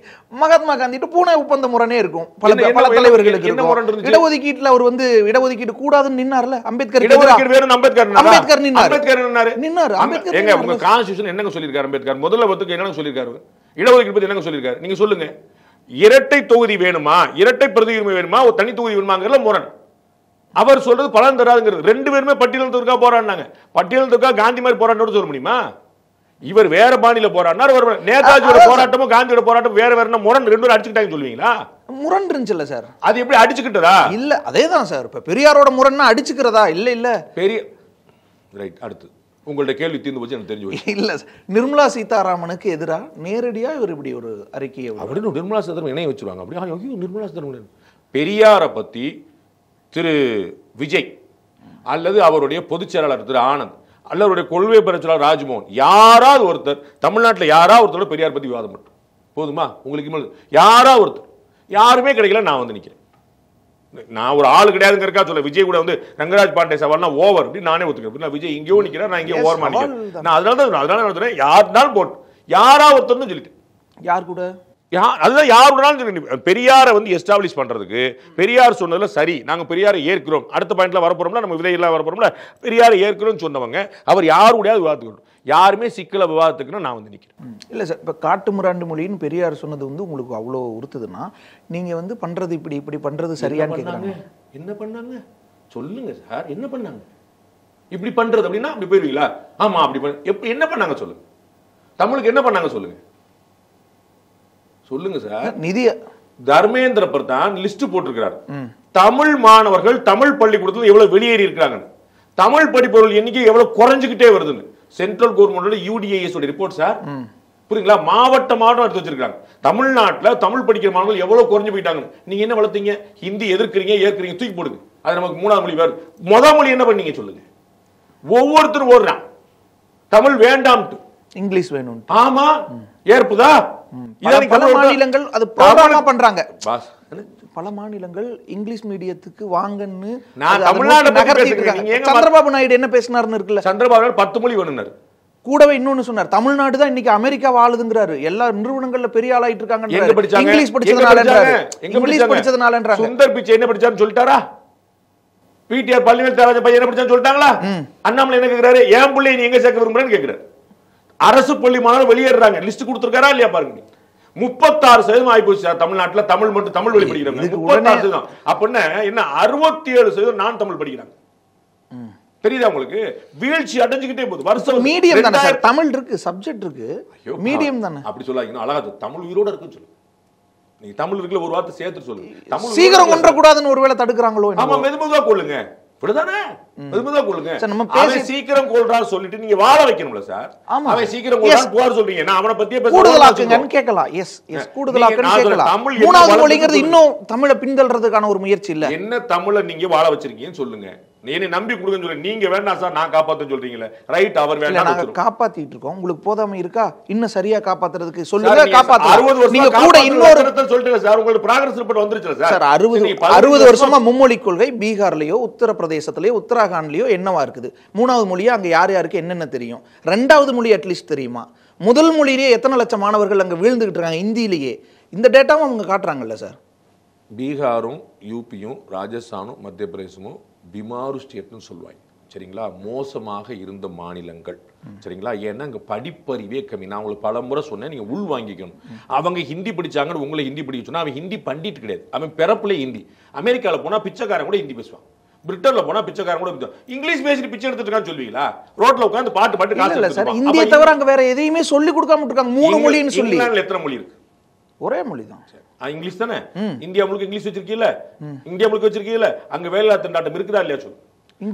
மகாத்மா காந்தி பூனே ஒப்பந்த முரணே இருக்கும். பல தலைவர்களுக்கு என்ன முரண் இருந்துச்சு? இடஒதுக்கீட்டுல அவர் வந்து இடஒதுக்கீடு கூடாதுன்னு நின்னார்ல. அம்பேத்கர் இடஒதுக்கீடு வேணும். அம்பேத்கர் நின்னாரு. எங்க உங்க கான்ஸ்டிடியூஷன் என்னங்க சொல்லிருக்காரு? அம்பேத்கர் முதல்ல வந்து என்னங்க சொல்லிருக்காரு? இடஒதுக்கீடு பத்தி என்னங்க சொல்லிருக்காரு? நீங்க சொல்லுங்க. இரட்டை தொகுதி வேணுமா, இரட்டை பிரதி உரிமை வேணுமா, ஒரு தனி தொகுதி வேணுமாங்கறதுல முரண். அவர் சொல்றது பலன் தராதுங்கிறது. 2 பேருமே பட்டியல் தொகுதிக்கா போராடினாங்க. பட்டியல் தொகுதிக்கா காந்தி மாதிரி போராட்டம்னு சொல்ல முடியுமா? இவர் வேற பாணியில போராடினார். நேதாஜியோட போராட்டமும் காந்தியோட போராட்டம் வேற வேற. முரண் 2 பேரும் அடிச்சுக்கிட்டாங்க சொல்லுவீங்களா? முரண் இருந்துச்சுல்ல சார். அது எப்படி அடிச்சுக்கிட்டதா? இல்ல அதேதான் சார். இப்ப பெரியாரோட முரண்னா அடிச்சுக்கிறதா? இல்ல பெரிய ரைட். அடுத்து உங்களுடைய கேள்வி தீர்ந்து போச்சு எனக்கு தெரிஞ்சு போச்சு. இல்ல நிர்மலா சீதாராமனுக்கு எதிரா நேரடியா இவர் இப்படி ஒரு அறிக்கையை அப்படின்னு நிர்மலா சீதாராமன் இணைய வச்சிருவாங்க. அப்படியே நிர்மலா சீதாராமன் பெரியாரை பத்தி திரு விஜய் அல்லது அவருடைய பொதுச் செயலாளர் திரு ஆனந்த் அல்லது அவருடைய கொள்கை பரச்சலாளர் ராஜ்மோகன் யாராவது ஒருத்தர் தமிழ்நாட்டில் யாராவது ஒருத்தர் பெரியார் பத்தி விவாதம் மட்டும் போதுமா? உங்களுக்கு யாராவது ஒருத்தர்? யாருமே கிடைக்கல. நான் வந்து நிக்கிறேன். நான் ஒரு ஆளு கிடையாதுங்கிறக்கா சொல்ல. விஜய் கூட வந்து ரங்கராஜ் பாண்டே சவால்னா ஓவர் அப்படின்னு நானே ஒத்துக்கிறேன். விஜய் இங்கேயோ நிக்கிறேன், நான் இங்கேயோ ஓவர் மாட்டேன். நான் அதனால சொல்றேன், யாருனாலும் போட்டு யாராவது ஒருத்தர் சொல்லிட்டு யார் கூட அதுதான் யாருனாலும் பெரியாரை வந்து எஸ்டாப்ளிஷ் பண்றதுக்கு பெரியார் சொன்னதுல சரி, நாங்க பெரியாரை ஏற்கிறோம். அடுத்த பாயிண்ட்ல வரப்போறோம்ல, நம்ம விதையெல்லாம் வரப்போறோம்ல, பெரியாரை ஏற்கிறோம்னு சொன்னவங்க அவர் யாரு கூடயாவது விவாதத்துக்கு யாருமே சிக்கல விவாதத்துக்குன்னு நான் வந்து நிக்கிறேன். இல்ல சார், இப்ப காட்டு மிராண்டு மொழின்னு பெரியார் சொன்னது வந்து உங்களுக்கு அவ்வளோ உறுத்துதுன்னா நீங்க வந்து பண்றது இப்படி பண்றது சரியான்னு கேக்குறாங்க. என்ன பண்ணாங்க சொல்லுங்க சார். என்ன பண்ணாங்க? இப்படி பண்றது அப்படின்னா அப்படி போயிருவீங்களா? ஆமா அப்படி எப்படி என்ன பண்ணாங்க சொல்லுங்க. தமிழுக்கு என்ன பண்ணாங்க சொல்லுங்க. சொல்லுங்க சார். நிதி தர்மேந்திர பிரதான் லிஸ்ட் போட்டிருக்கிறார். தமிழ் மாணவர்கள் தமிழ் பள்ளிக்கூடத்தில் எவ்வளவு வெளியேறி இருக்கிறாங்க. தமிழ் படிப்பவர்கள் எண்ணிக்கை எவ்வளவு குறைஞ்சுக்கிட்டே வருதுன்னு சென்ட்ரல் கவர்மெண்டோட UDIS ரிப்போர்ட் சார். புரியுங்களா? மாவட்டம் எடுத்து வச்சிருக்காங்க. தமிழ்நாட்டில் தமிழ் படிக்கிற மாணவர்கள் எவ்வளவு குறைஞ்சு போயிட்டாங்க. நீங்க என்ன வளர்த்தீங்க? ஹிந்தி எதிர்க்கிறீங்க, ஏற்கிறீங்க, தூக்கி போடுங்க. அது நமக்கு 3ஆவது மொழி வேறு. முதல் மொழி என்ன பண்ணீங்க சொல்லுங்க? ஒவ்வொருத்தரும் ஓடுறான் தமிழ் வேண்டாம், இங்கிலீஷ் வேணும். ஆமா, ஏற்புதா? பல மாநிலங்கள் அது ப்ரோக்ராமா பண்றாங்க. பல மாநிலங்கள் இங்கிலீஷ் மீடியத்துக்கு வாங்கன்னு. நான் தமிழ்நாடு சந்திரபாபு நாயுடு என்ன பேசினார்னு இருக்குல்ல, சந்திரபாபு நாயுடு 10 மொழி வேணும்னாரு. கூடவே இன்னொன்னு சொன்னார், தமிழ்நாடு தான் இன்னைக்கு அமெரிக்கா வாழுதுங்கிறாரு. எல்லா நிறுவனங்கள்ல பெரிய ஆளாயிட்டு இருக்காங்க. இங்கிலீஷ் படிச்சதுனால. சுந்தர் பிச்சை என்ன படிச்சாருன்னு சொல்லிட்டாரா? பிடிஆர் பழனிவேல் பையன் என்ன படிச்சான்னு சொல்லிட்டாங்களா? அண்ணாமலை என்ன கேக்குறாரு? என் பிள்ளை நீ எங்க சேர்க்க விரும்புறேன்னு கேக்குறாரு. அரசு பள்ளி மாணவர் வெளியேறாங்க. லிஸ்ட் கொடுத்திருக்காரா இல்லையா பாருங்க. 36% ஆகி போச்சு சார் தமிழ்நாட்டுல. தமிழ் மட்டும் தமிழ் வழி படிக்கிறாங்க 36%. அப்படின்னா என்ன 67% நான் தமிழ் படிக்கிறாங்க. தெரியுதா உங்களுக்கு? வீழ்ச்சி அடைஞ்சுக்கிட்டே போகுது. வருஷம் மீடியம் தானே சார், தமிழ் இருக்கு, சப்ஜெக்ட் இருக்கு, மீடியம் தானே. அப்படி சொல்லாதீங்க, அழகா தமிழ் உயிரோட இருக்குன்னு சொல்லு. நீங்க தமிழ் இருக்குல ஒரு வார்த்தை சேர்த்து சொல்லு. தமிழ் சீக்கிரம் கொன்ற கூடாதுன்னு ஒருவேளை தடுக்குறாங்களோ? ஆமா, மெதுமெதுவா கொள்ளுங்க. இப்படிதானே மெதுமெதுவா கொள்ளுங்க. அவன் சீக்கிரம் கொள்றான்னு சொல்லிட்டு நீங்க வாழ வைக்கணும்ல சார். அவன் சீக்கிரம் கொள்றான்னு போற சொல்றீங்க. நான் அவனை பத்தியே பேச கூடுதலாக்குங்கன்னு கேட்கலாம். எஸ் எஸ், கூடுதலாக்குன்னு கேட்கலாம். 3வது மொழிங்கிறது இன்னும் தமிழை பின்தள்றதுக்கான ஒரு முயற்சி இல்ல. என்ன தமிழை நீங்க வாழ வச்சிருக்கீங்கன்னு சொல்லுங்க. என்னை நம்பி கொடுங்கன்னு சொல்லுங்க. நீங்க வேண்டாம் சார் நான் காப்பாத்துன்னு சொல்றீங்களே, ரைட், அவர் வேண்டாம். நாங்க காப்பாத்திட்டு இருக்கோம். உங்களுக்கு போதாம இருக்கா? இன்னும் சரியா காப்பாத்துறதுக்கு சொல்லுங்க. காப்பாத்து. 60 வருஷம் நீங்க கூட இன்னொரு சொல்லிட்டு சார் உங்களுக்கு ப்ராக்ரஸ் ரிப்போர்ட் வந்துருச்சு சார். சார் 60 வருஷமா மும்மொழி கொள்கை பீகார்லயோ உத்தரப்பிரதேசத்திலயோ உத்தராகண்ட்லயோ என்னவா இருக்குது? 3வது மொழியா அங்க யார் யாருக்கு என்னென்ன தெரியும்? 2வது மொழி அட்லீஸ்ட் தெரியுமா? முதல் மொழியிலேயே எத்தனை லட்சம் மாணவர்கள் அங்க வீழ்ந்துகிட்டு இருக்காங்க இந்தியிலேயே. இந்த டேட்டாவும் அவங்க காட்டுறாங்கல்ல சார். பீகாரும் யூபியும் ராஜஸ்தானும் மத்திய பிரதேசமும் பிமாரு ஸ்டேட்னு சொல்லுவாங்க. சரிங்களா? மோசமாக இருந்த மாநிலங்கள். சரிங்களா? ஏன்னா அங்கே படிப்பறிவே கம்மி. நான் உங்களுக்கு பல முறை சொன்னேன், நீங்கள் உள் வாங்கிக்கணும். அவங்க ஹிந்தி படிச்சாங்கன்னு உங்களை ஹிந்தி படிக்க சொன்னா அவன் ஹிந்தி பண்டிட் கிடையாது. அவன் பிறப்புலே ஹிந்தி. அமெரிக்காவில் போனால் பிச்சைக்காரன் கூட ஹிந்தி பேசுவான். பிரிட்டன்ல போனா பிச்சைக்காரன் கூட இங்கிலீஷ் பேசிட்டு பிச்சை எடுத்துட்டு இருக்கான்னு சொல்லுவீங்களா? ரோட்ல உட்கார்ந்து பாட்டு காசு இல்ல சார். இந்தியை தவிர அங்க வேற எதையுமே சொல்லி கொடுக்காம இருக்காங்க. 3 மொழின்னு சொல்லி. இங்கிலாந்துல எத்தனை மொழி இருக்கு? ஒரே மொழி தான். இங்கிலீஷ் தானே. இந்தியா முழுக்க இங்கிலீஷ் வச்சிருக்கீங்கல்ல, இந்தியா முழுக்க வச்சிருக்கீங்கல்ல. அங்க வேலை திண்டாட்டம் இருக்குதா இல்லையா சொல்லு.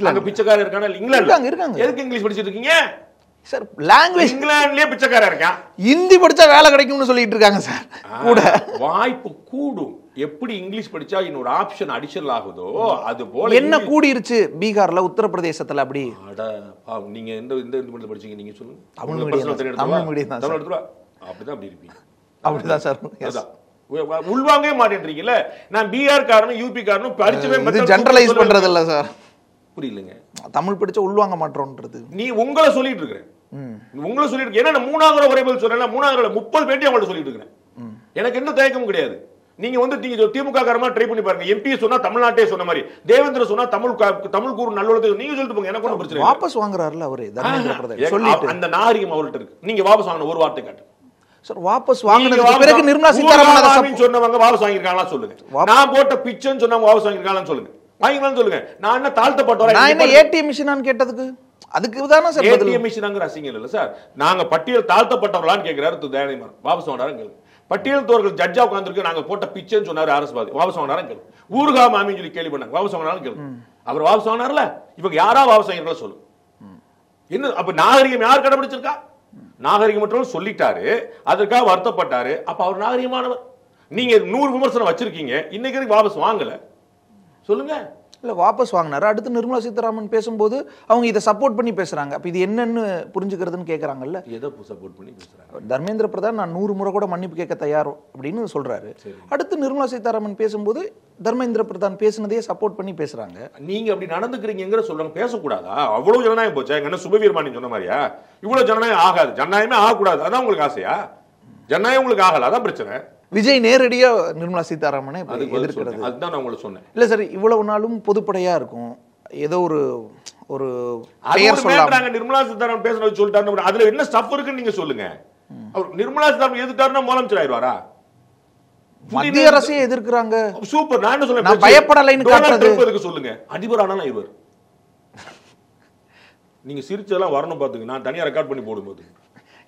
அங்க பிச்சைக்காரர் இருக்கானா? இங்கிலாந்துல இருக்காங்க. எதுக்கு இங்கிலீஷ் படிச்சிட்டு இருக்கீங்க சார்? லாங்குவேஜ் இங்கிலாந்துலயே பிச்சைக்காரர் இருக்கான். ஹிந்தி படிச்சா வேலை கிடைக்கும்னு சொல்லிட்டு இருக்காங்க சார். கூட வாய்ப்பு கூடும். எப்படி இங்கிலீஷ் படிச்சா இன்னொரு ஆப்ஷன் அடிஷனல் ஆகுதோ அது போல என்ன கூடிருச்சு பீகார்ல உத்தரப்பிரதேசத்துல. அப்படி நீங்க எந்த மீடியம் படிச்சீங்க நீங்க சொல்லுங்க. தமிழ் மீடியம். தமிழ் மீடியம் தான். அப்படிதான் அப்படி இருப்பீங்க. அப்படிதான் சார். உள்வாங்கவே மாட்டேன்றீங்கல்ல. நான் பீகார் காரனும் யூபி காரனும் படிச்சவே ஜெனரலைஸ் பண்றது இல்ல சார். புரியலங்க. தமிழ் படிச்ச உள்வாங்க மாட்டோம்ன்றது நீ உங்களை சொல்லிட்டு இருக்கிற. உங்களை சொல்லிட்டு இருக்க. ஏன்னா 3வது ஒரே பதில் சொல்றேன். 3வது 30 பேட்டி அவங்கள்ட்ட சொல்லிட்டு இருக்கிறேன். எனக்கு எந்த தயக்கமும் கிடையாது. நீங்க வந்து திமுக காரமா ட்ரை பண்ணி பாருங்க. எம்பி சொன்னா தமிழ்நாட்டே சொன்ன மாதிரி, தேவேந்திர சொன்னா தமிழ் கூறு நல்லுலகத்தை நீங்க சொல்லிட்டு போங்க. எனக்கு ஒன்றும் பிரச்சனை இல்லை. வாபஸ் வாங்குறாருல அவரு தர்மேந்திர பிரதான் சொல்லிட்டு. அந்த நாகரிகம் அவர்கிட்ட இருக்கு. நீங்க வாபஸ் வாங்கின ஒரு வார்த்தை காட்டு சார். வாபஸ் வாங்குனதுக்கு பிறகு நிர்மலா சீதாராமன் சொன்னவங்க வாபஸ் வாங்கிருக்காங்களா சொல்லுங்க. நான் போட்ட பிச்சைன்னு சொன்னவங்க வாபஸ் வாங்கிருக்காங்களான்னு சொல்லுங்க. வாங்கிக்கலாம் சொல்லுங்க. நான் என்ன தாழ்த்தப்பட்டவரா? நான் என்ன ஏடிஎம் மிஷினான்னு கேட்டதுக்கு அதுக்கு தானே சார் ஏடிஎம் மிஷினாங்கற அசிங்கம் இல்ல சார். நாங்க பட்டியல் தாழ்த்தப்பட்டவர்களான்னு கேக்குறாரு தயாநிதி. வாபஸ் வாங்குறாருங்க. பட்டியல் தோர்கள் ஜட்ஜா உட்கார்ந்துருக்கு. நாங்க போட்ட பிச்சைன்னு சொன்னாரு அரசுவாதி. வாபஸ் வாங்குறாருங்க. ஊர்கா மாமின்னு சொல்லி கேள்வி பண்ணாங்க. வாபஸ் வாங்குறாருன்னு கேளு. அவர் வாபஸ் வாங்குறாருல. இவங்க யாரா வாபஸ் வாங்கிருக்கா சொல்லு. என்ன அப்ப நாகரிகம் யார் கடைபிடிச்சிருக்கா? நாகரிகம் மட்டும் சொல்லிட்டாரு, அதற்காக வருத்தப்பட்டாரு. அப்ப அவர் நாகரிகமானவர். நீங்க 100 விமர்சனம் வச்சிருக்கீங்க, இன்னைக்கு வாபஸ் வாங்கல சொல்லுங்க. இல்ல வாபஸ் வாங்கினாரு. அடுத்து நிர்மலா சீதாராமன் பேசும்போது அவங்க இதை சப்போர்ட் பண்ணி பேசுறாங்க. அப்ப இது என்னன்னு புரிஞ்சுக்கிறதுன்னு கேக்குறாங்கல்ல. எதை சப்போர்ட் பண்ணி பேசுறாங்க? தர்மேந்திர பிரதான் நான் 100 முறை கூட மன்னிப்பு கேட்க தயார் அப்படின்னு சொல்றாரு. அடுத்து நிர்மலா சீதாராமன் பேசும்போது தர்மேந்திர பிரதான் பேசுனதையே சப்போர்ட் பண்ணி பேசுறாங்க. நீங்க அப்படி நடந்துக்கிறீங்கிற சொல்றாங்க. பேசக்கூடாதா? அவ்வளவு ஜனநாயகம் போச்சா? என்ன சுபவீர் மாணி சொன்ன மாதிரியா? இவ்வளவு ஜனநாயகம் ஆகாது. ஜனநாயகமே ஆகக்கூடாது. அதான் உங்களுக்கு ஆசையா? ஜனநாயகம் உங்களுக்கு ஆகல, அதான் பிரச்சனை. விஜய் நேரடியா நிர்மலா சீதாராமனை எதிர்க்கிறது. அதுதான் நான் உங்களுக்கு சொன்னேன். இல்ல சார், இவ்வளவு நாளும் பொதுப்படையா இருக்கும். ஏதோ ஒரு நிர்மலா சீதாராமன் பேசுறது சொல்லிட்டாரு. அதுல என்ன ஸ்டஃப் இருக்குன்னு நீங்க சொல்லுங்க. அவர் நிர்மலா சீதாராமன் எதிர்த்தாருன்னா முதலமைச்சர் ஆயிடுவாரா? மத்திய அரசே எதிர்க்கிறாங்க. சூப்பர். நான் என்ன சொல்றேன், பயப்படலைன்னு காட்டுறது சொல்லுங்க. அதிபர் ஆனாலும் இவர் நீங்க சிரிச்சதெல்லாம் வரணும் பாத்துங்க. நான் தனியா ரெக்கார்ட் பண்ணி போடும்போது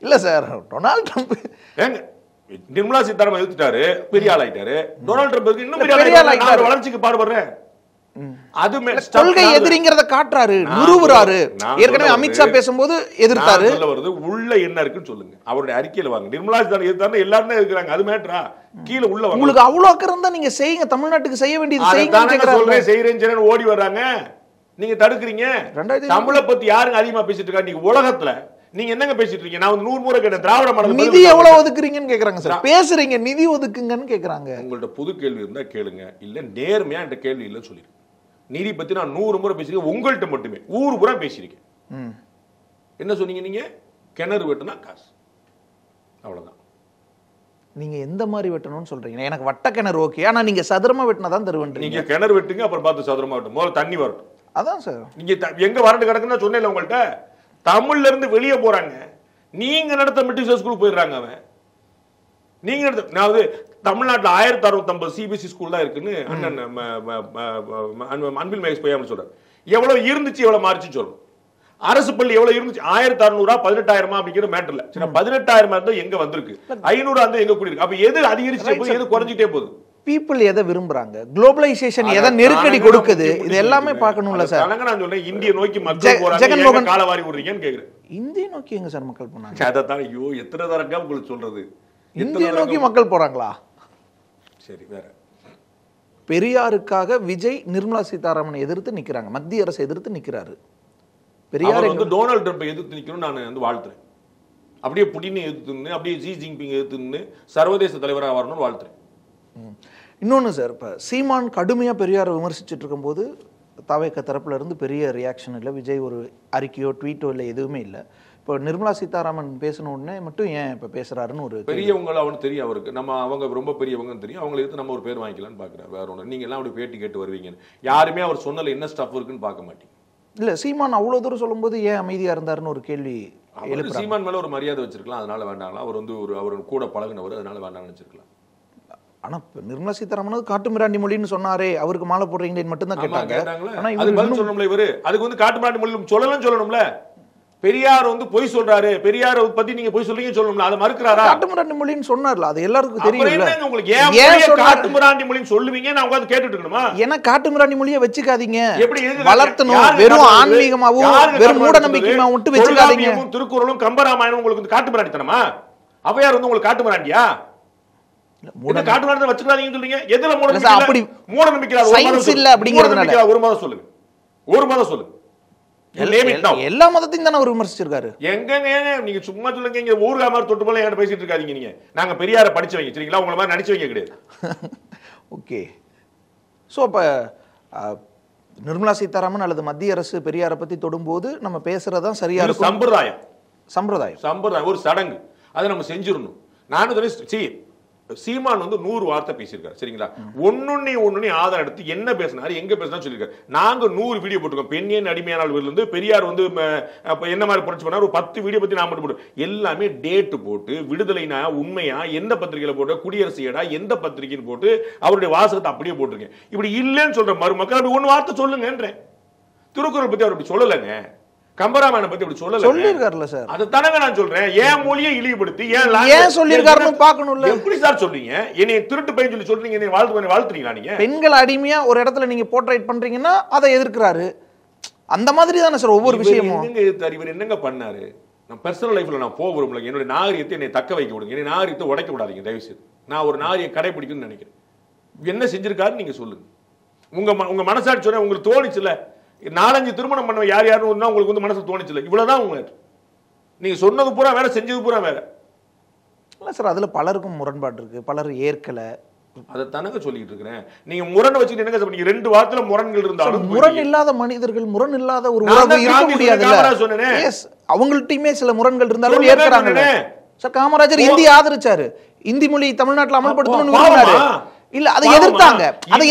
இல்ல சார், டொனால்ட் ட்ரம்ப் ஏங்க நிர்மலா சீதாராமன் எதிர்த்துட்டாரு, பெரிய ஆள் ஆயிட்டாரு. டொனால்ட் ட்ரம்ப் இன்னும் பெரிய ஆள் ஆயிட்டாரு. வளர்ச்சிக்கு பாடுபடுறேன். அது கொள்கை எதிரிங்கிறத காட்டுறாரு, நிறுவுறாரு. ஏற்கனவே அமித்ஷா பேசும்போது எதிர்த்தாரு. வருது உள்ள என்ன இருக்குன்னு சொல்லுங்க. அவருடைய அறிக்கையில வாங்க. நிர்மலா சீதாராமன் எதிர்த்தாரு, எல்லாரும் இருக்கிறாங்க. அது மேட்டரா? கீழ உள்ள வாங்க. உங்களுக்கு அவ்வளவு அக்கறை இருந்தா நீங்க செய்யுங்க, தமிழ்நாட்டுக்கு செய்ய வேண்டியது செய்யுங்க. சொல்றேன், செய்யறேன்னு ஓடி வர்றாங்க, நீங்க தடுக்கிறீங்க. தமிழை பத்தி யாருங்க அதிகமா பேசிட்டு இருக்காங்க நீங்க உலகத்துல? நீங்க என்னங்க பேசிட்டு இருக்கீங்க? நான் 100 முறை கேட்டேன், திராவிட மாடல் நிதி எவ்வளவு ஒதுக்குறீங்கன்னு கேக்குறாங்க சார். பேசுறீங்க, நிதி ஒதுக்குங்கன்னு கேக்குறாங்க. உங்கள்ட்ட புது கேள்வி இருந்தா கேளுங்க, இல்ல நேர்மையா என்கிட்ட கேள்வி இல்ல சொல்லிருக்கேன். நிதி பத்தி நான் 100 முறை பேசிருக்கேன், உங்கள்கிட்ட மட்டுமே 100 முறை பேசியிருக்கேன். என்ன சொன்னீங்க நீங்க? கிணறு வெட்டுனா காசு, அவ்வளவுதான். நீங்க எந்த மாதிரி வெட்டணும்னு சொல்றீங்க? எனக்கு வட்ட கிணறு ஓகே, ஆனா நீங்க சதுரமா வெட்டினா தான் தருவேன். நீங்க கிணறு வெட்டுங்க, அப்புறம் பார்த்து சதுரமா வெட்டும். முதல்ல தண்ணி வரட்டும். அதான் சார், நீங்க எங்க வறண்டு கிடக்குன்னு சொன்னேன் உங்கள்கிட்ட. தமிழ்ல இருந்து வெளியே போறாங்க, நீங்க நடத்த மெட்ரிகுலேஷன் ஸ்கூல் போயிடுறாங்க. அவன் நீங்க நடத்த, நான் தமிழ்நாட்டில் 1065 சிபிஎஸ்சி ஸ்கூல் தான் இருக்குன்னு அண்ணன் அன்பில் மகேஷ் பொய்யாம சொல்றாரு. எவ்வளவு இருந்துச்சு, எவ்வளவு மாறிச்சு சொல்லணும். அரசு பள்ளி எவ்வளவு இருந்துச்சு? 1600 18,000 அப்படிங்கிற மேட்டர் இல்ல. 18,000 இருந்தா எங்க வந்திருக்கு, 500 இருந்தா எங்க கூடி இருக்கு. அப்ப எது அதிகரிச்சு போகுது, எது குறைஞ்சிட்டே போகுது? பீப்புள் எதை விரும்புறாங்க, குளோபலைசேஷன் எதை நெருக்கடி கொடுக்குது, இது எல்லாமே பார்க்கணும்ல சார். நான் சொல்றேன், இந்திய நோக்கி மக்கள் போறாங்க, காலவாரி விடுறீங்கன்னு கேக்குறேன். இந்திய நோக்கி எங்க சார் மக்கள் போனாங்க? அதான் ஐயோ எத்தனை தரங்க உங்களுக்கு சொல்றது. இந்திய நோக்கி மக்கள் போறாங்களா? சரி, வேற. பெரியாருக்காக விஜய் நிர்மலா சீதாராமனை எதிர்த்து நிக்கிறாங்க, மத்திய அரசை எதிர்த்து நிக்கிறாரு. பெரியார் டொனால்ட் ட்ரம்ப் எதிர்த்து நிக்கணும் நான் வாழ்த்துறேன். அப்படியே புடினை எதிர்த்துன்னு, அப்படியே ஜி ஜின்பிங் எதிர்த்துன்னு சர்வதேச தலைவராக வரணும்னு வாழ்த்துறேன். இன்னொன்னு சார், இப்போ சீமான் கடுமையாக பெரியாரை விமர்சிச்சுட்டு இருக்கும்போது தவேக தரப்புல இருந்து பெரிய ரியாக்ஷன் இல்லை. விஜய் ஒரு அறிக்கையோ ட்வீட்டோ இல்லை, எதுவுமே இல்லை. இப்போ நிர்மலா சீதாராமன் பேசின உடனே மட்டும் ஏன் இப்போ பேசுறாருன்னு ஒரு பெரியவங்க அவனுக்கு தெரியும். அவருக்கு நம்ம அவங்க ரொம்ப பெரியவங்கன்னு தெரியும். அவங்களை எடுத்து நம்ம ஒரு பேர் வாங்கிக்கலாம்னு பார்க்குறாரு. வேற ஒன்று, நீங்க எல்லாம் அப்படி பேட்டி கேட்டு வருவீங்கன்னு யாருமே அவர் சொன்னல என்ன ஸ்டஃப் இருக்குன்னு பார்க்க மாட்டீங்க. இல்லை, சீமான் அவ்வளோ தூரம் சொல்லும்போது ஏன் அமைதியாக இருந்தாருன்னு ஒரு கேள்வி. சீமான் மேலே ஒரு மரியாதை வச்சிருக்கலாம், அதனால வேண்டாங்களா? அவர் அவர் கூட பழகினவர், அதனால வேண்டாம்னு வச்சிருக்கலாம். ஆனா நிர்மலா சீதாராமன் காட்டு மிராண்டி மொழின்னு சொன்னாரே, அவருக்கு மாலை போடுறீங்களேன்னு மட்டும் தான் கேட்டாங்க. ஆனா இவரு சொல்லணும்ல, இவரு அதுக்கு காட்டு மிராண்டி மொழி சொல்லணும்ல. பெரியார் பொய் சொல்றாரு, பெரியார் பத்தி நீங்க பொய் சொல்றீங்க சொல்லணும்ல, அதை மறுக்கிறாரா? காட்டு மிராண்டி மொழின்னு சொன்னார்ல, அது எல்லாருக்கும் தெரியும். உங்களுக்கு ஏன் காட்டு மிராண்டி மொழின்னு சொல்லுவீங்க? நான் உட்கார்ந்து கேட்டுட்டு இருக்கணுமா? ஏன்னா காட்டு மிராண்டி மொழியை வச்சுக்காதீங்க, வளர்த்தணும். வெறும் ஆன்மீகமாவும் வெறும் மூட நம்பிக்கையுமா மட்டும் வச்சுக்காதீங்க. திருக்குறளும் கம்பராமாயணம் உங்களுக்கு காட்டு மிராண்டித்தனமா? அவையார் உங்களுக்கு காட்டு மிராண்டியா? காட்டு மிராண்டி வச்சுக்காதீங்கன்னு சொல்றீங்க. எதுல மூட நம்பிக்கை? அப்படி மூட நம்பிக்கை சயின்ஸ் இல்ல அப்படிங்கறதுனால ஒரு மதம் சொல்லுங்க, ஒரு மதம் சொல்லுங்க. எல்லா மதத்தையும் தானே அவர் விமர்சிச்சிருக்காரு. எங்கங்க நீங்க சும்மா சொல்லுங்க, இங்க ஊர்கா மாதிரி தொட்டு போல என்கிட்ட பேசிட்டு இருக்காதீங்க. நீங்க நாங்க பெரியாரை படிச்சவங்க சரிங்களா, உங்களை மாதிரி நடிச்சவங்க கிடையாது. ஓகே, ஸோ அப்ப நிர்மலா சீதாராமன் அல்லது மத்திய அரசு பெரியாரை பத்தி தொடும்போது நம்ம பேசுறதுதான் சரியா இருக்கும். சம்பிரதாயம் ஒரு சடங்கு, அதை நம்ம செஞ்சிடணும். நானும் சீமான் 100 வார்த்தை பேசியிருக்காரு சரிங்களா. ஒன்னொன்னே ஆதாரம் எடுத்து என்ன பேசினாரு, எங்க பேசினா சொல்லியிருக்காரு. நாங்க 100 வீடியோ போட்டிருக்கோம். பெண்ணியன் அடிமையானால் இருந்து பெரியார் என்ன மாதிரி புரட்சி பண்ணாரு, ஒரு 10 வீடியோ பத்தி நான் மட்டும் போட்டு எல்லாமே டேட் போட்டு, விடுதலைனா உண்மையா எந்த பத்திரிகையில போட்டு, குடியரசு ஏடா எந்த பத்திரிகைன்னு போட்டு அவருடைய வாசகத்தை அப்படியே போட்டிருக்கேன். இப்படி இல்லைன்னு சொல்ற மருமக்கள் அப்படி 1 வார்த்தை சொல்லுங்கன்றேன். திருக்குறள் பத்தி அவர் அப்படி சொல்லலைங்க, கம்பராமாயணம் பத்தி அப்படி சொல்லல சொல்லிருக்காருல சார். அது தானே நான் சொல்றேன். ஏன் மொழியை இழிவுபடுத்தி ஏன் சொல்லிருக்காருன்னு பார்க்கணும்ல. எப்படி சார் சொல்றீங்க? என்னை திருட்டு பையன் சொல்லி சொல்றீங்க, என்னை வாழ்த்துறீங்களா? நீங்க பெண்கள் அடிமையா ஒரு இடத்துல நீங்க போர்ட்ரைட் பண்றீங்கன்னா அதை எதிர்க்கிறாரு. அந்த மாதிரி தானே சார் ஒவ்வொரு விஷயமும். இவர் என்னங்க பண்ணாரு? நான் பர்சனல் லைஃப்ல நான் போக விரும்பல. என்னுடைய நாகரிகத்தை என்னை தக்க வைக்க விடுங்க, என்னை நாகரிகத்தை உடைக்க விடாதீங்க தயவு செய்து. நான் ஒரு நாகரிக கடைபிடிக்கணும்னு நினைக்கிறேன். என்ன செஞ்சிருக்காரு நீங்க சொல்லுங்க. உங்க மனசாட்சி சொன்ன உங்களுக்கு தோணிச்சுல, 4-5 திருமணம் பண்ண யார் யாருன்னு உங்களுக்கு மனசு தோணிச்சுல, இவ்வளவுதான் உங்க. நீங்க சொன்னது பூரா வேற, செஞ்சது பூரா வேற. இல்ல சார், அதுல பலருக்கும் முரண்பாடு இருக்கு, பலர் ஏற்கல. அதை தானங்க சொல்லிட்டு இருக்கிறேன். நீங்க முரணை வச்சுட்டு என்னங்க சொல்றீங்க? 2 வாரத்துல முரண்கள் இருந்தாலும் முரண் இல்லாத மனிதர்கள், முரண் இல்லாத ஒரு உறவு இருக்க முடியாதுல்ல. எஸ், அவங்கள்ட்டயுமே சில முரண்கள் இருந்தாலும் ஏற்கறாங்க சார். காமராஜர் இந்தி ஆதரிச்சாரு, இந்தி மொழி தமிழ்நாட்டில் அமல்படுத்தணும்னு விரும்பினாரு. இல்ல, அதை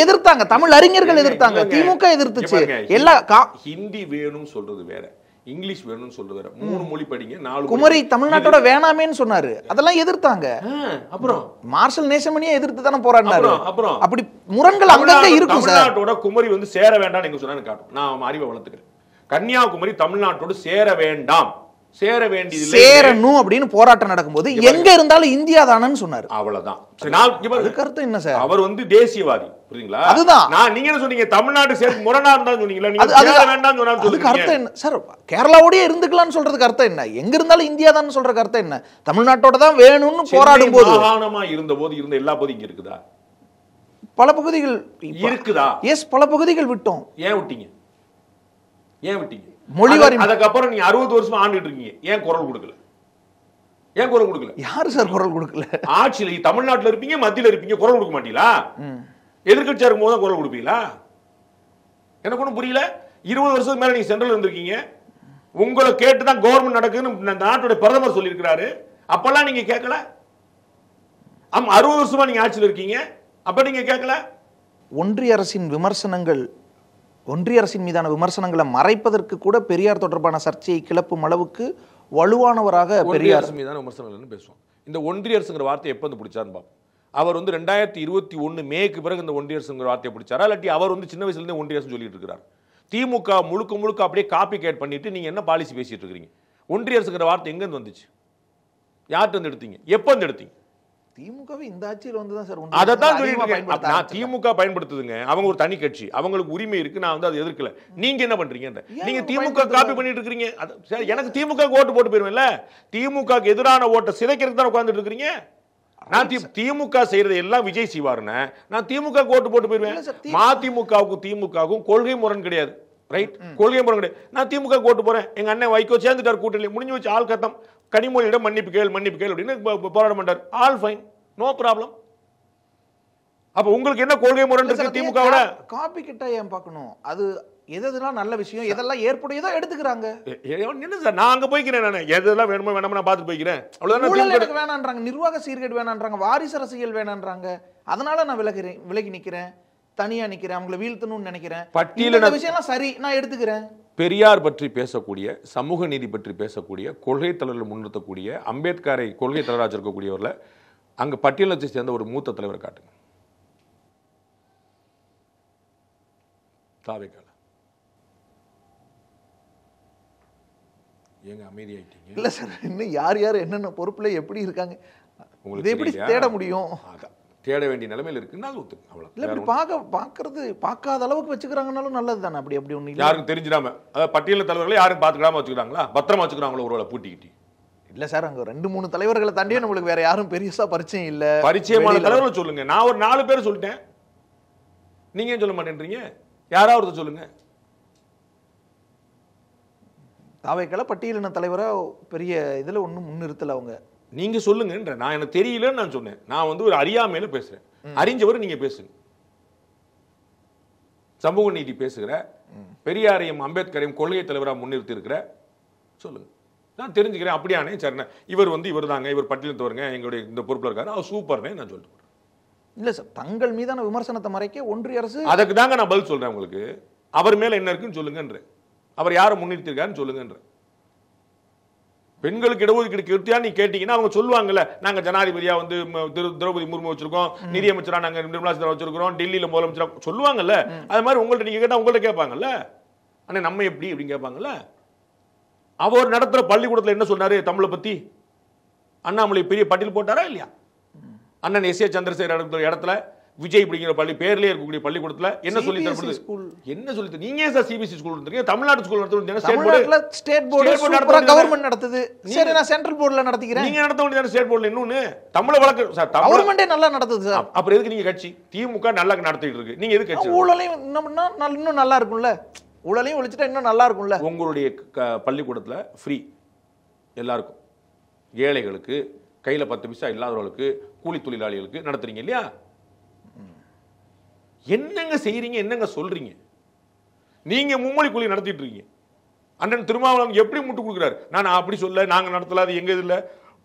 எதிர்த்தாங்க தமிழ் அறிஞர்கள் எதிர்த்தாங்க, திமுக எதிர்த்துச்சு. எல்லா ஹிந்தி வேணும்னு சொல்றது வேற, இங்கிலீஷ் வேணும்னு சொல்றது வேற. 3 மொழி படிங்க, 4 குமரி தமிழ்நாட்டோட வேணாமேன்னு சொன்னாரு, அதெல்லாம் எதிர்த்தாங்க. அப்புறம் மார்ஷல் நேசமணியே எதிர்த்து தானே போராடினாரு. அப்புறம் அப்படி முரண்கள் அங்கங்க இருக்கும் சார். தமிழ்நாட்டோட குமரி சேர வேண்டாம்னு எங்க சொன்னான்னு காட்டும். நான் அறிவை வளர்த்துக்கிறேன். கன்னியாகுமரி தமிழ்நாட்டோடு சேர வேண்டாம், சேர வேண்டியது சேரணும் அப்படின்னு போராட்டம் நடக்கும்போது எங்க இருந்தாலும் இந்தியா தானன்னு சொன்னாரு. அவ்வளவுதான். கருத்து என்ன சார்? அவர் வந்து தேசியவாதி, புரியுங்களா? அதுதான் நீங்க என்ன சொன்னீங்க, தமிழ்நாடு சேர்த்து முரணா இருந்தா சொன்னீங்களா? நீங்க வேண்டாம் சொன்னா சொல்லுங்க. அர்த்தம் என்ன சார்? கேரளாவோடயே இருந்துக்கலாம்னு சொல்றதுக்கு அர்த்தம் என்ன? எங்க இருந்தாலும் இந்தியா தான் சொல்றதுக்கு அர்த்தம் என்ன? தமிழ்நாட்டோட தான் வேணும்னு போராடும் போது மாகாணமா இருந்த போது இருந்த எல்லா பகுதியும் இங்க இருக்குதா? பல பகுதிகள் இருக்குதா? எஸ், பல பகுதிகள் விட்டோம். ஏன் விட்டீங்க? ஏன் விட்டீங்க? மொழிவாரி அதுக்கப்புறம் நீங்க 60 வருஷமா ஆண்டுட்டு இருக்கீங்க, ஏன் குரல் கொடுக்கல? ஏன் குரல் கொடுக்கல? யாரு சார் குரல் கொடுக்கல? ஆட்சியில தமிழ்நாட்டுல இருப்பீங்க, மத்தியில இருப்பீங்க, குரல் கொடுக்க மாட்டீங்களா? எதிர்கட்சியா இருக்கும் போது குரல் கொடுப்பீங்களா? எனக்கு ஒன்றும் புரியல. 20 வருஷத்துக்கு மேல நீங்க சென்ட்ரல் இருந்திருக்கீங்க, உங்களை கேட்டுதான் கவர்மெண்ட் நடக்குதுன்னு நாட்டுடைய பிரதமர் சொல்லியிருக்கிறாரு. அப்பெல்லாம் நீங்க கேட்கல. 60 வருஷமா நீங்க ஆட்சியில் இருக்கீங்க, அப்ப நீங்க கேட்கல. ஒன்றிய அரசின் விமர்சனங்கள், ஒன்றிய அரசின் மீதான விமர்சனங்களை மறைப்பதற்கு கூட பெரியார் தொடர்பான சர்ச்சையை கிளப்பும் அளவுக்கு வலுவானவராக பெரியார் மீதான விமர்சனங்கள் பேசுவோம். இந்த ஒன்றிய அரசுங்கிற வார்த்தை எப்போ வந்து பிடிச்சாருன்னு பார்ப்போம். அவர் வந்து 2021 மேக்கு பிறகு இந்த ஒன்றிய அரசுங்கிற வார்த்தையை பிடிச்சாரா, இல்லாட்டி அவர் வந்து சின்ன வயசுல இருந்தே ஒன்றிய அரசு சொல்லிட்டு இருக்கிறார்? திமுக முழுக்க முழுக்க அப்படியே காப்பி கேட் பண்ணிட்டு நீங்க என்ன பாலிசி பேசிட்டு இருக்கீங்க? ஒன்றிய அரசுங்கிற வார்த்தை எங்க இருந்து வந்துச்சு? யார்கிட்ட வந்து எடுத்தீங்க? எப்போ வந்து எடுத்தீங்க? திமுகவே இந்த ஆட்சியில் வந்து தான் சார் அதான் சொல்லிட்டு திமுக பயன்படுத்துதுங்க. அவங்க ஒரு தனி கட்சி, அவங்களுக்கு உரிமை இருக்கு, நான் வந்து அதை எதிர்க்கல. நீங்க என்ன பண்றீங்க? நீங்க திமுக காப்பி பண்ணிட்டு இருக்கீங்க. எனக்கு திமுக ஓட்டு போட்டு போயிருவேன்ல, திமுக எதிரான ஓட்டை சிதைக்கிறதுக்கு தான் உட்கார்ந்துட்டு இருக்கீங்க. நான் திமுக செய்யறது எல்லாம் விஜய் செய்வாருன்னு நான் திமுக ஓட்டு போட்டு போயிருவேன். மதிமுகவுக்கும் திமுகவும் கொள்கை முரண் கிடையாது, ரைட்? கொள்கை முரண் கிடையாது. நான் திமுக ஓட்டு போறேன், எங்க அண்ணன் வைகோ சேர்ந்துட்டார் கூட்டணி, முடிஞ்சு வச்சு, ஆள் கத்தம். கனிமொழியிடம் மன்னிப்பு கேள் அப்படின்னு போராட மாட்டார், ஆல் ஃபைன், நோ ப்ராப்ளம். அப்ப உங்களுக்கு என்ன கொள்கை முரண் இருக்கு? திமுகவோட காப்பி கிட்ட ஏன் பார்க்கணும்? அது எதெல்லாம் நல்ல விஷயம், எதெல்லாம் ஏற்புடையதோ எடுத்துக்கிறாங்க. என்ன சார், நான் அங்க போய்க்கிறேன், நான் எதெல்லாம் வேணுமோ வேணாம நான் பார்த்து போய்க்கிறேன், அவ்வளவுதான். எனக்கு வேணான்றாங்க, நிர்வாக சீர்கேடு வேணான்றாங்க, வாரிசு அரசியல் வேணான்றாங்க. அதனால நான் விலகி நிக்கிறேன், தனியா நிக்கிறேன், அவங்களை வீழ்த்தணும்னு நினைக்கிறேன். பட்டியல விஷயம்லாம் சரி, நான் எடுத்துக்கிறேன். பெரியார் பற்றி பேசக்கூடிய, சமூக நீதி பற்றி பேசக்கூடிய, கொள்கை தலைவர்கள் முன்னிறுத்தக்கூடிய, அம்பேத்கரை கொள்கை தலைவராக இருக்கக்கூடியவர்ல அங்க பட்டியலை சேர்ந்த ஒரு மூத்த தலைவரை காட்டுங்க. தாவேக்கால ஏங்க அமைதியாயிட்டீங்க? இல்ல சார், இன்னும் யார் யார் என்னென்ன பொறுப்புல எப்படி இருக்காங்க உங்களுக்கு எப்படி தேட முடியும்? தேட வேண்டிய நிலைமையில் இருக்குன்னா அது ஒத்துக்கு, அவ்வளவு. இல்ல இப்படி பார்க்காத அளவுக்கு வச்சுக்கிறாங்கனாலும் நல்லது தானே. அப்படி ஒண்ணு இல்ல, யாருக்கும் தெரிஞ்சிடாம, அதாவது பட்டியல தலைவர்களை யாரும் பார்த்துக்கிடாம வச்சுக்கிறாங்களா, பத்திரமா வச்சுக்கிறாங்களோ ஒருவேளை பூட்டிக்கிட்டு? இல்ல சார், அங்க 2-3 தலைவர்களை தாண்டியே நம்மளுக்கு வேற யாரும் பெருசா பரிச்சயம் இல்ல. பரிச்சயமான தலைவர்களை சொல்லுங்க. நான் ஒரு 4 பேர் சொல்லிட்டேன், நீங்க ஏன் சொல்ல மாட்டேன்றீங்க? யாராவது சொல்லுங்க. தாவேக்கால பட்டியலின தலைவரா பெரிய இதுல ஒண்ணும் முன்னிறுத்தல அவங்க. நீங்க சொல்லுங்கன்ற, நான் எனக்கு தெரியலன்னு நான் சொன்னேன். நான் வந்து ஒரு அறியாமையில பேசுறேன், அறிஞ்சவர் நீங்க பேசுங்க. சமூக நீதி பேசுகிற, பெரியாரையும் அம்பேத்கரையும் கொள்கை தலைவராக முன்னிறுத்தி இருக்கிற சொல்லுங்க, நான் தெரிஞ்சுக்கிறேன். அப்படியானே சரி, இவர் வந்து இவர் தாங்க, இவர் பட்டியலில் தவறுங்க, எங்களுடைய இந்த பொறுப்பில் இருக்காரு, அவர் சூப்பர்னே நான் சொல்லிட்டு போறேன். இல்ல சார், தங்கள் மீதான விமர்சனத்தை மறைக்க ஒன்றிய அரசு, அதுக்கு தாங்க நான் பதில் சொல்றேன் உங்களுக்கு. அவர் மேல என்ன இருக்குன்னு சொல்லுங்கன்ற, அவர் யாரை முன்னிறுத்திருக்காருன்னு சொல்லுங்கன்ற. பெண்களுக்கு இடஒதுக்கீடு கிருத்தியா நீ கேட்டீங்கன்னா அவங்க சொல்லுவாங்கல்ல, நாங்க ஜனாதிபதியா வந்து திரௌபதி முர்மு வச்சிருக்கோம், நிதியமைச்சரா நாங்க நிர்மலா சீதாராமன் வச்சிருக்கிறோம், டெல்லியில முதலமைச்சரா சொல்லுவாங்கல்ல. அது மாதிரி உங்கள்ட்ட நீங்க கேட்டா உங்கள்ட்ட கேட்பாங்கல்ல, ஆனா நம்ம எப்படி அப்படின்னு கேட்பாங்கல்ல. அவர் நடத்துற பள்ளிக்கூடத்துல என்ன சொன்னாரு தமிழை பத்தி? அண்ணாமலை பெரிய பட்டியல் போட்டாரா இல்லையா? அண்ணன் எஸ் ஏ சந்திரசேகர் இடத்துல விஜய் அப்படிங்கிற பள்ளி பேர்லயே இருக்கக்கூடிய பள்ளிக்கூடத்துல என்ன சொல்லி தரப்படுது? என்ன சொல்லி நீங்க ஏன் சார் சிபிஎஸ்இ ஸ்கூல் நடத்துறீங்க? தமிழ்நாடு ஸ்கூல் நடத்துறீங்க, ஸ்டேட் போர்டு சூப்பரா கவர்மெண்ட் நடத்துது. சரி, நான் சென்ட்ரல் போர்டுல நடத்திக்கிறேன். நீங்க நடத்த வேண்டியது ஸ்டேட் போர்டுல இன்னொன்னு தமிழ வழக்கு சார், கவர்மெண்டே நல்லா நடத்துது சார். அப்புறம் எதுக்கு நீங்க கட்சி? திமுக நல்லா நடத்திட்டு இருக்கு, நீங்க எதுக்கு கட்சி? ஊழலையும் இன்னும் நல்லா இருக்கும்ல, ஊழலையும் ஒழிச்சிட்டா இன்னும் நல்லா இருக்கும்ல. உங்களுடைய பள்ளிக்கூடத்துல ஃப்ரீ எல்லாருக்கும், ஏழைகளுக்கு, கையில 10 பைசா இல்லாதவர்களுக்கு, கூலி தொழிலாளிகளுக்கு நடத்துறீங்க இல்லையா? என்னங்க செய்யறீங்க, என்னங்க சொல்றீங்க? நீங்க மும்மொழி கொள்கை நடத்திட்டு இருக்கீங்க. அண்ணன் திருமாவளவன் எப்படி முட்டு கொடுக்குறாரு? நான் அப்படி சொல்ல, நாங்க நடத்தல, அது எங்க இதுல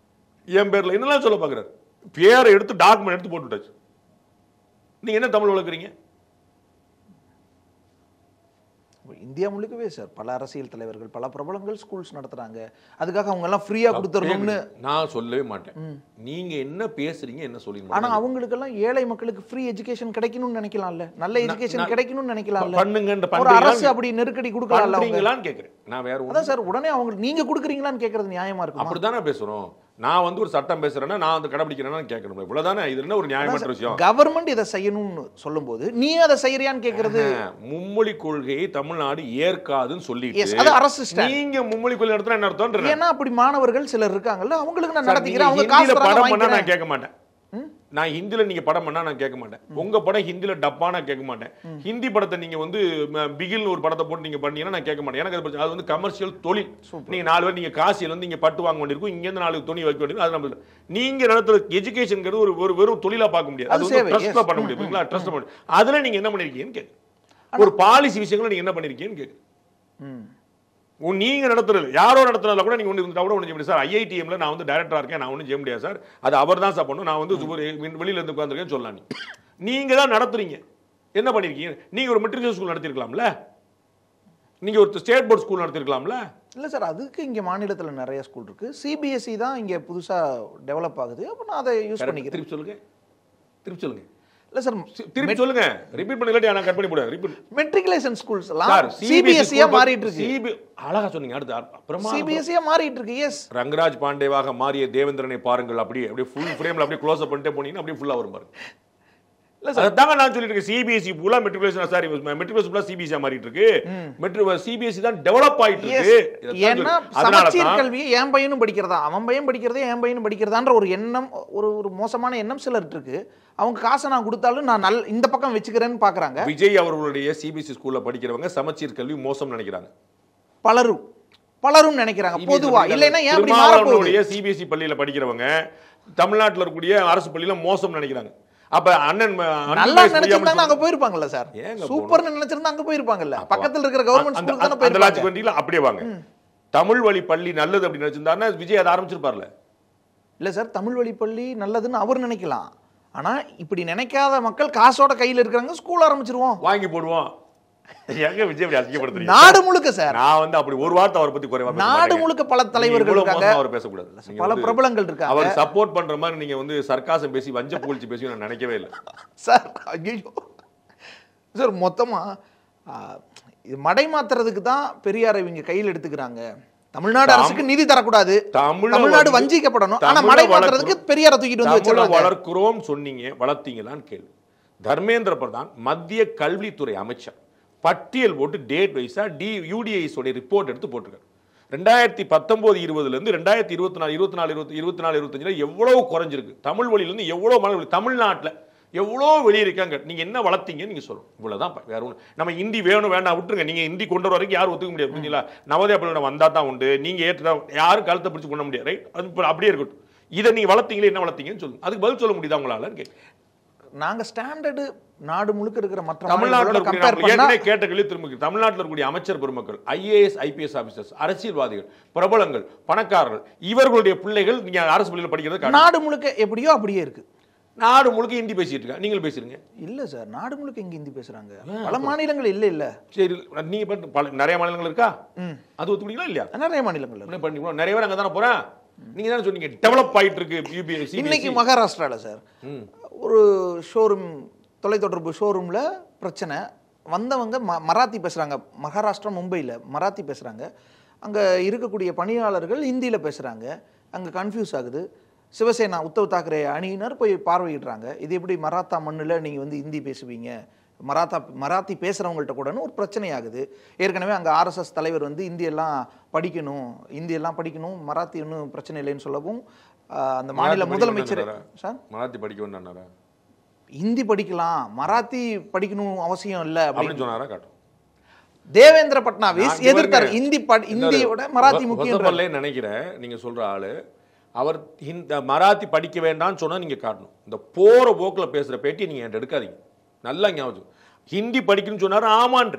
என் பேர்ல என்னெல்லாம் சொல்ல பாக்குறாரு. பேரை எடுத்து டாக்குமெண்ட் எடுத்து போட்டுட்டாச்சு. நீங்க என்ன தமிழ் வளர்க்குறீங்க? இந்தியா முழுக்கவே சார் பல அரசியல் தலைவர்கள் பல பிரபலங்கள் ஸ்கூல்ஸ் நடத்துறாங்க. அதுக்காக அவங்க எல்லாம் ஃப்ரீயா கொடுத்துறணும்னு நான் சொல்லவே மாட்டேன். நீங்க என்ன பேசுறீங்க என்ன சொல்றீங்க? ஆனா அவங்களுக்கு எல்லாம் ஏழை மக்களுக்கு ஃப்ரீ எஜுகேஷன் கிடைக்கணும்னு நினைக்கலாம்ல, நல்ல எஜுகேஷன் கிடைக்கணும்னு நினைக்கலாம்ல. பண்ணுங்கன்ற ஒரு அரசு அப்படி நெருக்கடி கொடுக்கலாம்ல அவங்களான்னு கேக்குறேன். நான் வேற அதான் சார் உடனே அவங்க நீங்க கொடுக்குறீங்களான்னு கேக்குறது நியாயமா இருக்கும். அப்படிதானே பேசுறோம். நான் வந்து ஒரு சட்டம் பேசுறேன்னா நான் வந்து கடைபிடிக்கிறேன்னா கேட்கணும். இவ்வளவுதானே. இது என்ன ஒரு நியாயமற்ற விஷயம்? கவர்மெண்ட் இதை செய்யணும்னு சொல்லும்போது நீ அதை செய்யறியான்னு கேக்குறது. மும்மொழி கொள்கையை தமிழ்நாடு ஏற்காதுன்னு சொல்லிட்டு அது அரசு நீங்க மும்மொழி கொள்கை நடத்துனா என்ன அர்த்தம்? ஏன்னா அப்படி மாணவர்கள் சிலர் இருக்காங்கல்ல, அவங்களுக்கு நான் நடத்திக்கிறேன். அவங்க ஹிந்தில காசு படம் பண்ணா நான் கேட்க மாட்டேன். நான் ஹிந்தில நீங்க படம் பண்ணா நான் கேட்க மாட்டேன். உங்க படம் ஹிந்தில டப்பானா கேட்க மாட்டேன். ஹிந்தி படத்தை நீங்க வந்து பிகில் ஒரு படத்தை போட்டு நீங்க பண்ணீங்கன்னா நான் கேட்க மாட்டேன். எனக்கு அது வந்து கமர்ஷியல் தொழில். நீங்க 4 பேர் நீங்க காசியில வந்து நீங்க பட்டு வாங்க வேண்டியிருக்கும், இங்க இருந்து 4 துணி வைக்க வேண்டியிருக்கும். அது நம்ம நீங்க நடத்துற எஜுகேஷன்ங்கிறது ஒரு வெறும் தொழிலா பார்க்க முடியாது. அது வந்து ட்ரஸ்ட்ல பண்ண முடியும். ட்ரஸ்ட் பண்ண அதுல நீங்க என்ன பண்ணிருக்கீங்கன்னு கேட்கு. ஒரு பாலிசி விஷயங்களை நீங்க என்ன பண்ணிருக்கீங்கன்னு கேட்கு. நீங்க நடத்துறது யாரோ நடத்துறதுல கூட நீங்க ஒன்று இருந்தா கூட ஒன்று செய்ய முடியாது சார். ஐஐடிஎம்ல நான் வந்து டைரக்டரா இருக்கேன், நான் ஒன்றும் செய்ய முடியாது சார். அது அவர் தான் சார் பண்ணணும். நான் வந்து வெளியில இருந்து உட்காந்துருக்கேன்னு சொல்லலாம். நீங்க தான் நடத்துறீங்க. என்ன பண்ணிருக்கீங்க? நீங்க ஒரு மெட்ரிகுலேஷன் ஸ்கூல் நடத்திருக்கலாம்ல, நீங்க ஒரு ஸ்டேட் போர்ட் ஸ்கூல் நடத்திருக்கலாம்ல. இல்ல சார், அதுக்கு இங்க மாநிலத்தில் நிறைய ஸ்கூல் இருக்கு. சிபிஎஸ்இ தான் இங்க புதுசா டெவலப் ஆகுது. அப்ப நான் அதை யூஸ் பண்ணிக்கிறேன். திருப்பி சொல்லுங்க. இல்ல சார், திருப்பி சொல்லுங்க. ரிப்பீட் பண்ணல, நான் கட் பண்ணி போடுறேன். ரிப்பீட். மெட்ரிகுலேஷன் ஸ்கூல்ஸ் எல்லாம் சிபிஎஸ்இ மாறிட்டு இருக்கு. அழகா சொன்னீங்க. அடுத்து சிபிஎஸ்இ மாறிட்டு இருக்கு. எஸ், ரங்கராஜ் பாண்டேவாக மாறிய தேவேந்திரனை பாருங்கள். அப்படியே ஃபுல் ஃப்ரேம்ல அப்படியே க்ளோஸ் அப் பண்ணிட்டே போனீங்கன்னா அப்படியே ஃபுல்லா வரும் பாருங்க. இல்ல சார், அதாங்க நான் சொல்லிட்டு இருக்கேன். சிபிஎஸ்இ ஃபுல்லா மெட்ரிகுலேஷன், சாரி மெட்ரிகுலேஷன் ஃபுல்லா சிபிஎஸ்இ மாறிட்டு இருக்கு. சிபிஎஸ்இ தான் டெவலப் ஆயிட்டு இருக்கு. ஏன்னா சமச்சீர் கல்வி என் பையனும் படிக்கிறதா, அவன் பையன் படிக்கிறதே என் பையனும் படிக்கிறதான்ற ஒரு எண்ணம், ஒரு மோசமான எண்ணம் சிலருக்கு இருக்கு. அவங்க காசை நான் கொடுத்தாலும் நான் இந்த பக்கம் வச்சுக்கிறேன்னு பாக்குறாங்க. விஜய் அவர்களுடைய சிபிஎஸ்இ ஸ்கூல்ல படிக்கிறவங்க சமச்சீர் கல்வி மோசம் நினைக்கிறாங்க. பலரும் நினைக்கிறாங்க பொதுவா. இல்லைன்னா ஏன் இப்படி மாறப்போகுது? சிபிஎஸ்இ பள்ளியில படிக்கிறவங்க தமிழ்நாட்டில் இருக்கக்கூடிய அரசு பள்ளியில மோசம் நினைக்கிறாங்க. அப்ப அண்ணன் நல்லா நினைச்சிருந்தாங்க அங்க போயிருப்பாங்கல்ல சார். சூப்பர்னு நினைச்சிருந்தா அங்க போயிருப்பாங்கல்ல. பக்கத்துல இருக்கிற கவர்மெண்ட் ஸ்கூல் தான போயிருப்பாங்க. அப்படியே வாங்க. தமிழ் வழி பள்ளி நல்லது அப்படி நினைச்சிருந்தாருன்னா விஜய் அதை ஆரம்பிச்சிருப்பார்ல. இல்ல சார், தமிழ் வழி பள்ளி நல்லதுன்னு அவர் நினைக்கலாம். ஆனா இப்படி நினைக்காத மக்கள் காசோட கையில இருக்கிறாங்க, ஸ்கூல் ஆரம்பிச்சிருவோம், வாங்கி போடுவோம். எங்க விஜய் அப்படி அசிங்கப்படுத்துறீங்க? நாடு முழுக்க சார். நான் வந்து அப்படி ஒரு வார்த்தை அவரை பத்தி குறைவா பேச. நாடு முழுக்க பல தலைவர்கள் இருக்காங்க, அவர் பேசக்கூடாது. பல பிரபலங்கள் இருக்காங்க. அவர் சப்போர்ட் பண்ற மாதிரி நீங்க வந்து சர்க்காசம் பேசி வஞ்ச புகழ்ச்சி பேசி நான் நினைக்கவே இல்லை சார். ஐயோ சார், மொத்தமா இது மடை மாத்துறதுக்கு தான் பெரியாரை இவங்க கையில் எடுத்துக்கிறாங்க. தமிழ்நாடு அரசுக்கு நிதி தரக்கூடாது, தமிழ்நாடு வஞ்சிக்கப்படணும். ஆனா மடை மாத்துறதுக்கு பெரியாரை தூக்கிட்டு வந்து வச்சிருக்காங்க. வளர்க்கிறோம் சொன்னீங்க, வளர்த்தீங்களான்னு கேள்வி. தர்மேந்திர பிரதான் மத்திய கல்வித்துறை அமைச்சர் பட்டியல் போட்டு டேட் வைஸா UDIS உடைய ரிப்போர்ட் எடுத்து போட்டிருக்காரு. 2019-20 இருந்து 2024-25 எவ்வளவு குறைஞ்சிருக்கு தமிழ் வழியில இருந்து, எவ்வளவு தமிழ்நாட்டில் எவ்வளோ வெளியே இருக்காங்க. நீங்க என்ன வளர்த்தீங்கன்னு நீங்க சொல்லணும். இவ்வளவுதான். வேற ஒன்று நம்ம ஹிந்தி வேணும் வேண்டாம் விட்டுருங்க. நீங்க ஹிந்தி கொண்டு வர வரைக்கும் யாரும் ஒத்துக்க முடியாது. புரியுங்களா? நவோதயா பள்ளியிடம் வந்தா தான் உண்டு. நீங்க ஏற்ற யாரும் கழுத்தை பிடிச்சு கொள்ள முடியாது. ரைட், அது அப்படியே இருக்கட்டும். இதை நீங்க வளர்த்தீங்களே, என்ன வளர்த்தீங்கன்னு சொல்லுங்க. அதுக்கு பதில் சொல்ல முடியுதா உங்களால? நாங்க ஸ்டாண்டர்டு நாடு முழுக்க இருக்கிற மற்ற தமிழ்நாட்டில் கேட்ட கேள்வி திரும்ப. தமிழ்நாட்டில் இருக்கக்கூடிய அமைச்சர் பெருமக்கள், IAS IPS ஆபீசர்ஸ், அரசியல்வாதிகள், பிரபலங்கள், பணக்காரர்கள், இவர்களுடைய பிள்ளைகள் நீங்க அரசு பள்ளியில் படிக்கிறது நாடு முழுக்க எப்படியோ அப்படியே இருக்கு. நாடு முழுக்க ஹிந்தி பேசிட்டு இருக்காங்க. நீங்களும் பேசுறீங்க இல்ல சார்? நாடு முழுக்க இங்க ஹிந்தி பேசுறாங்க. பல மாநிலங்கள் இல்ல. சரி, நீங்க நிறைய மாநிலங்கள் இருக்கா? அது ஒத்துக்கிட்டீங்களா இல்லையா? நிறைய மாநிலங்கள் பண்ணிக்கலாம். நிறைய பேர் அங்க தானே போறேன். நீங்க தானே சொன்னீங்க டெவலப் ஆயிட்டு இருக்கு. இன்னைக்கு மகாராஷ்டிரால சார் ஒரு ஷோரூம், தொலைத்தொடர்பு ஷோரூம்ல பிரச்சனை. வந்தவங்க மராத்தி பேசுறாங்க. மகாராஷ்டிரா மும்பையில் மராத்தி பேசுறாங்க. அங்க இருக்கக்கூடிய பணியாளர்கள் ஹிந்தியில பேசுறாங்க. அங்க கன்ஃபியூஸ் ஆகுது. சிவசேனா உத்தவ் தாக்கரே அணியினர் போய் பார்வையிடுறாங்க. இது எப்படி மராத்தா மண்ணில் நீங்க வந்து ஹிந்தி பேசுவீங்க, மராத்தி பேசுறவங்கள்ட்ட கூட ஒரு பிரச்சனை ஆகுது. ஏற்கனவே அங்க RSS தலைவர் வந்து இந்தியெல்லாம் படிக்கணும், மராத்தி ஒன்றும் பிரச்சனை இல்லைன்னு சொல்லவும் அந்த மாநில முதலமைச்சர் சார் மராத்தி படிக்க வேண்டாம், ஹிந்தி படிக்கலாம், மராத்தி படிக்கணும் அவசியம் இல்லை அப்படின்னு சொன்னாரா? காட்டும். தேவேந்திர பட்னாவிஸ் எதிர்த்தார். இந்தியோட மராத்தி முக்கியம் நினைக்கிறேன். நீங்க சொல்ற ஆளு அவர் இந்த மராத்தி படிக்க வேண்டாம்னு சொன்னா நீங்க காட்டணும். இந்த போற போக்குல பேசுற பேட்டி நீங்க என்கிட்ட எடுக்காதீங்க. நல்லா ஞாபகம். ஹிந்தி படிக்கணும்னு சொன்னாரு, ஆமான்ற.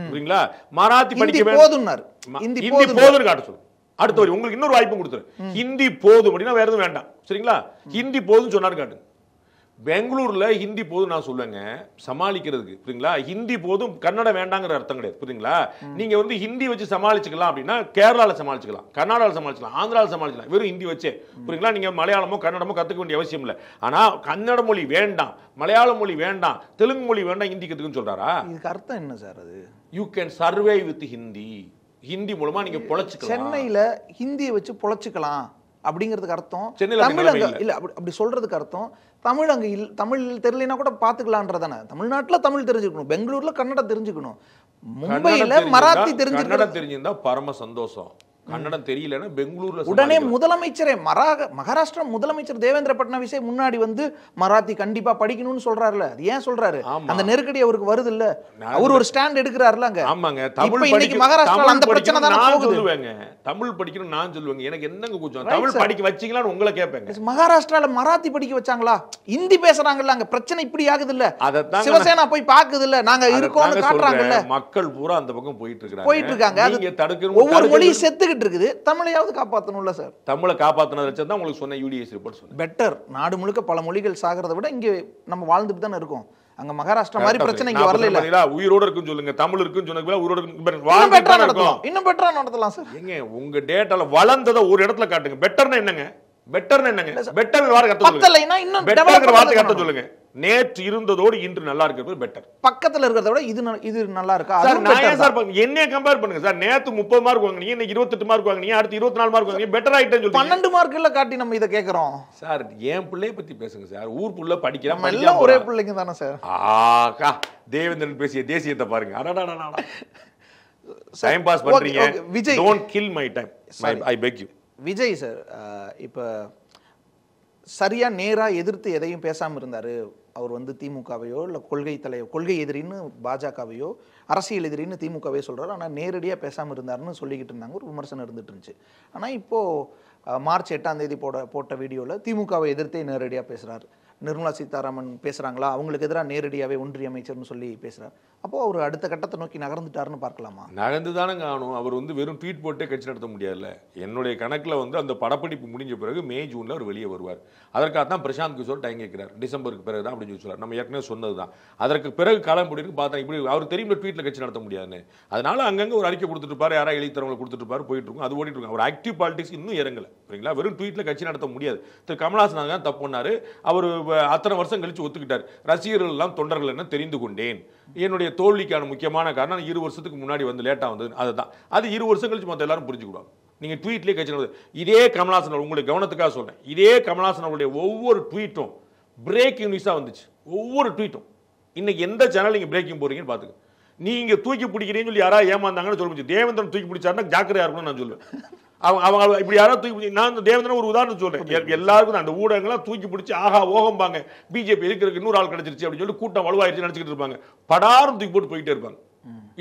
புரியுங்களா? மராத்தி படிக்க போதும்னாரு. ஹிந்தி போதும்னு காட்ட சொல்லு. அடுத்த வரி உங்களுக்கு இன்னொரு வாய்ப்பு கொடுத்துரு. ஹிந்தி போதும் அப்படின்னா வேற எதுவும் வேண்டாம். சரிங்களா? ஹிந்தி போதும் சொன்னாரு காட்டுங்க. பெங்களூர்ல ஹிந்தி போதும் நான் சொல்லுங்க சமாளிக்கிறதுக்கு, புரியுங்களா? ஹிந்தி போதும், கன்னடம் வேண்டாங்கிற அர்த்தம் கிடையாது, புரியுங்களா? நீங்க வந்து ஹிந்தி வச்சு சமாளிச்சுக்கலாம் அப்படின்னா கேரளால சமாளிச்சுக்கலாம், கர்நாடகால சமாளிச்சுக்கலாம், ஆந்திரால சமாளிச்சுக்கலாம், வெறும் ஹிந்தி வச்சே, புரியுங்களா? நீங்க மலையாளமோ கன்னடமோ கத்துக்க வேண்டிய அவசியம் இல்லை. ஆனா கன்னட மொழி வேண்டாம், மலையாள மொழி வேண்டாம், தெலுங்கு மொழி வேண்டாம், ஹிந்தி கத்துக்குன்னு சொல்றாரா? இதுக்கு அர்த்தம் என்ன சார்? அது you can survive with Hindi, Hindi மூலமா நீங்க பொழைச்சுக்கலாம். சென்னையில ஹிந்தியை வச்சு பொழைச்சுக்கலாம் அப்படிங்கிறதுக்கு அர்த்தம் சென்னையில தமிழ் அங்க இல்ல, அப்படி சொல்றதுக்கு அர்த்தம் தமிழ் அங்க தமிழ் தெரியலனா கூட பாத்துக்கலாம்ன்றதானே. தமிழ்நாட்டுல தமிழ் தெரிஞ்சுக்கணும், பெங்களூர்ல கன்னடம் தெரிஞ்சுக்கணும், மும்பைல மராத்தி தெரிஞ்சுக்கணும். கன்னடம் தெரிஞ்சிருந்தா பரம சந்தோஷம். கன்னடம் தெரியலன்னா பெங்களூர்ல உடனே முதலமைச்சரே மகாராஷ்டிரா முதலமைச்சர் தேவேந்திர பட்னாவிஸே முன்னாடி வந்து மராத்தி கண்டிப்பா படிக்கணும்னு சொல்றாருல. அது ஏன் சொல்றாரு? அந்த நெருக்கடி அவருக்கு வருது இல்ல, அவர் ஒரு ஸ்டாண்ட் எடுக்கிறாருல அங்க. ஆமாங்க, தமிழ் இன்னைக்கு மகாராஷ்டிரால அந்த பிரச்சனை தான் நான் சொல்லுவேங்க. தமிழ் படிக்கணும் நான் சொல்லுவேங்க. எனக்கு என்னங்க கொஞ்சம் தமிழ் படிக்க வச்சீங்களான்னு உங்களை கேட்பேங்க. மகாராஷ்டிரால மராத்தி படிக்க வச்சாங்களா? ஹிந்தி பேசுறாங்கல்ல அங்க, பிரச்சனை இப்படி ஆகுது இல்ல. சிவசேனா போய் பாக்குது இல்ல, நாங்க இருக்கோம்னு காட்டுறாங்கல்ல. மக்கள் பூரா அந்த பக்கம் போயிட்டு இருக்காங்க. நீங்க தடுக்கணும், ஒவ்வொரு மொழியும் செத்துக்கிட்டு இருக்குது, தமிழையாவது காப்பாத்தணும்ல சார். தமிழை காப்பாத்தினது வச்சா தான் உங்களுக்கு சொன்ன யூடிஎஸ் ரிப்போர்ட் சொன்னேன். பெட்டர். நாடு முழுக்க பல மொழிகள் சாகிறத விட இங்க நம்ம வாழ்ந்துட்டு தானே இருக்கோம். அங்க மகாராஷ்டிரா மாதிரி பிரச்சனை இங்க வரல இல்ல. உயிரோட இருக்குன்னு சொல்லுங்க, தமிழ் இருக்குன்னு சொன்னதுக்கு உயிரோட இன்னும் பெட்டரா நடத்தலாம் சார். ஏங்க உங்க டேட்டால வளர்ந்தத ஒரு இடத்துல காட்டுங்க. பெட்டர்னா என்னங்க? பெட்டர்னா என்னங்க? பெட்டர் வார்த்தை கத்த சொல்லுங்க. இன்னும் பெட்டர்ங்கற வார்த்தை கத்த சொல்லுங்க. நேற்று இருந்ததோடு இன்று நல்லா இருக்கிறது பெட்டர். பக்கத்துல இருக்கிறத விட இது நல்லா இருக்கா? சார் நான் ஏன் சார் என்னைய கம்பேர் பண்ணுங்க சார். நேத்து 30 மார்க் வாங்குனீங்க, இன்னைக்கு 28 மார்க் வாங்குனீங்க, அடுத்து 24 மார்க் வாங்குனீங்க, பெட்டர் ஆயிட்டேன்னு சொல்றீங்க. 12 மார்க் இல்ல காட்டி நம்ம இத கேக்குறோம் சார். ஏன் பிள்ளைய பத்தி பேசுங்க சார். ஊர் புள்ள படிக்கிறா, எல்லாம் ஒரே பிள்ளைங்க தானே சார். ஆகா, தேவேந்திரன் பேசிய தேசியத்தை பாருங்க. அடடடடடா, டைம் பாஸ் பண்றீங்க. Vijay, don't kill my time, I beg you. Vijay sir இப்ப சரியா நேரா எதிர்த்து எதையும் பேசாம இருந்தாரு. அவர் வந்து திமுகவையோ இல்லை கொள்கை எதிரின்னு பாஜகவையோ, அரசியல் எதிரின்னு திமுகவே சொல்றாரு. ஆனால் நேரடியாக பேசாமல் இருந்தாருன்னு சொல்லிக்கிட்டு இருந்தாங்க, ஒரு விமர்சனம் இருந்துட்டு இருந்துச்சு. ஆனால் இப்போ மார்ச் 8ஆம் தேதி போட்ட வீடியோவில் திமுகவை எதிர்த்தே நேரடியாக பேசுறாரு. நிர்மலா சீதாராமன் பேசுறாங்களா, அவங்களுக்கு எதிராக நேரடியாகவே ஒன்றிய அமைச்சர்னு சொல்லி பேசுறாரு. அப்போ அவர் அடுத்த கட்டத்தை நோக்கி நகர்ந்துட்டாருன்னு பார்க்கலாமா? நகர்ந்து தானே காணும். அவர் வந்து வெறும் ட்வீட் போட்டே கட்சி நடத்த முடியாதுல்ல. என்னுடைய கணக்கில் வந்து அந்த படப்பிடிப்பு முடிஞ்ச பிறகு மே ஜூனில் அவர் வெளியே வருவார். அதற்காக தான் பிரசாந்த் கிஷோர் டைம் கேட்கிறார். டிசம்பருக்கு பிறகு தான் அப்படின்னு சொல்லுவார். நம்ம ஏற்கனவே சொன்னது தான். அதற்கு பிறகு காலம் பிடிக்கு பார்த்தா இப்படி அவர் தெரியும் ட்வீட்டில் கட்சி நடத்த முடியாதுன்னு. அதனால அங்கங்கே ஒரு அறிக்கை கொடுத்துட்டு இருப்பார், யாராவது எழுதித்தரவங்களை கொடுத்துட்டு இருப்பார், போயிட்டு இருக்கும், அது ஓடிட்டு இருக்கும். அவர் ஆக்டிவ் பாலிடிக்ஸ் இன்னும் இறங்கலை, சரிங்களா? வெறும் ட்வீட்டில் கட்சி நடத்த முடியாது. திரு கமல்ஹாசன் தான் தப்பு பண்ணாரு. அவர் அத்தனை வருஷம் கழிச்சு ஒத்துக்கிட்டார். ரசிகர்கள் எல்லாம் தொண்டர்கள் என்ன தெரிந்து கொண்டேன். என்னுடைய தோல்விக்கான முக்கியமான காரணம் 2 வருஷத்துக்கு முன்னாடி வந்து லேட்டா வந்தது. அதுதான். அது 2 வருஷம் கழிச்சு மற்ற எல்லாரும் புரிஞ்சுக்கிடுவாங்க. நீங்க ட்வீட்லேயே கட்சி நடந்தது. இதே கமல்ஹாசன், உங்களுக்கு கவனத்துக்காக சொல்றேன், இதே கமல்ஹாசன் அவருடைய ஒவ்வொரு ட்வீட்டும் பிரேக்கிங் நியூஸா வந்துச்சு. ஒவ்வொரு ட்வீட்டும். இன்னைக்கு எந்த சேனல் நீங்க பிரேக்கிங் போறீங்கன்னு பாத்துக்க. நீங்க தூக்கி பிடிக்கிறீங்கன்னு சொல்லி யாராவது ஏமாந்தாங்கன்னு சொல்ல முடியும். தேவேந்திரன் தூக்கி பிடிச்சாருன்னா ஜாக்கிரதையா இருக்கணும்னு நான் சொல்லுவேன். அவங்க இப்படி யாராவது தூக்கி, நான் தேவேந்திரன் ஒரு உதாரணம் சொல்றேன். எல்லாருக்கும் அந்த ஊடகங்கள்லாம் தூக்கி பிடிச்சி ஆஹா ஓகம்பாங்க, பிஜேபி இருக்கிறதுக்கு இன்னொரு ஆள் கிடைச்சிருச்சு அப்படின்னு சொல்லி கூட்டம் வலுவாயிருச்சு நினைச்சிட்டு இருப்பாங்க. படாரும் தூக்கி போட்டு போயிட்டே இருப்பாங்க.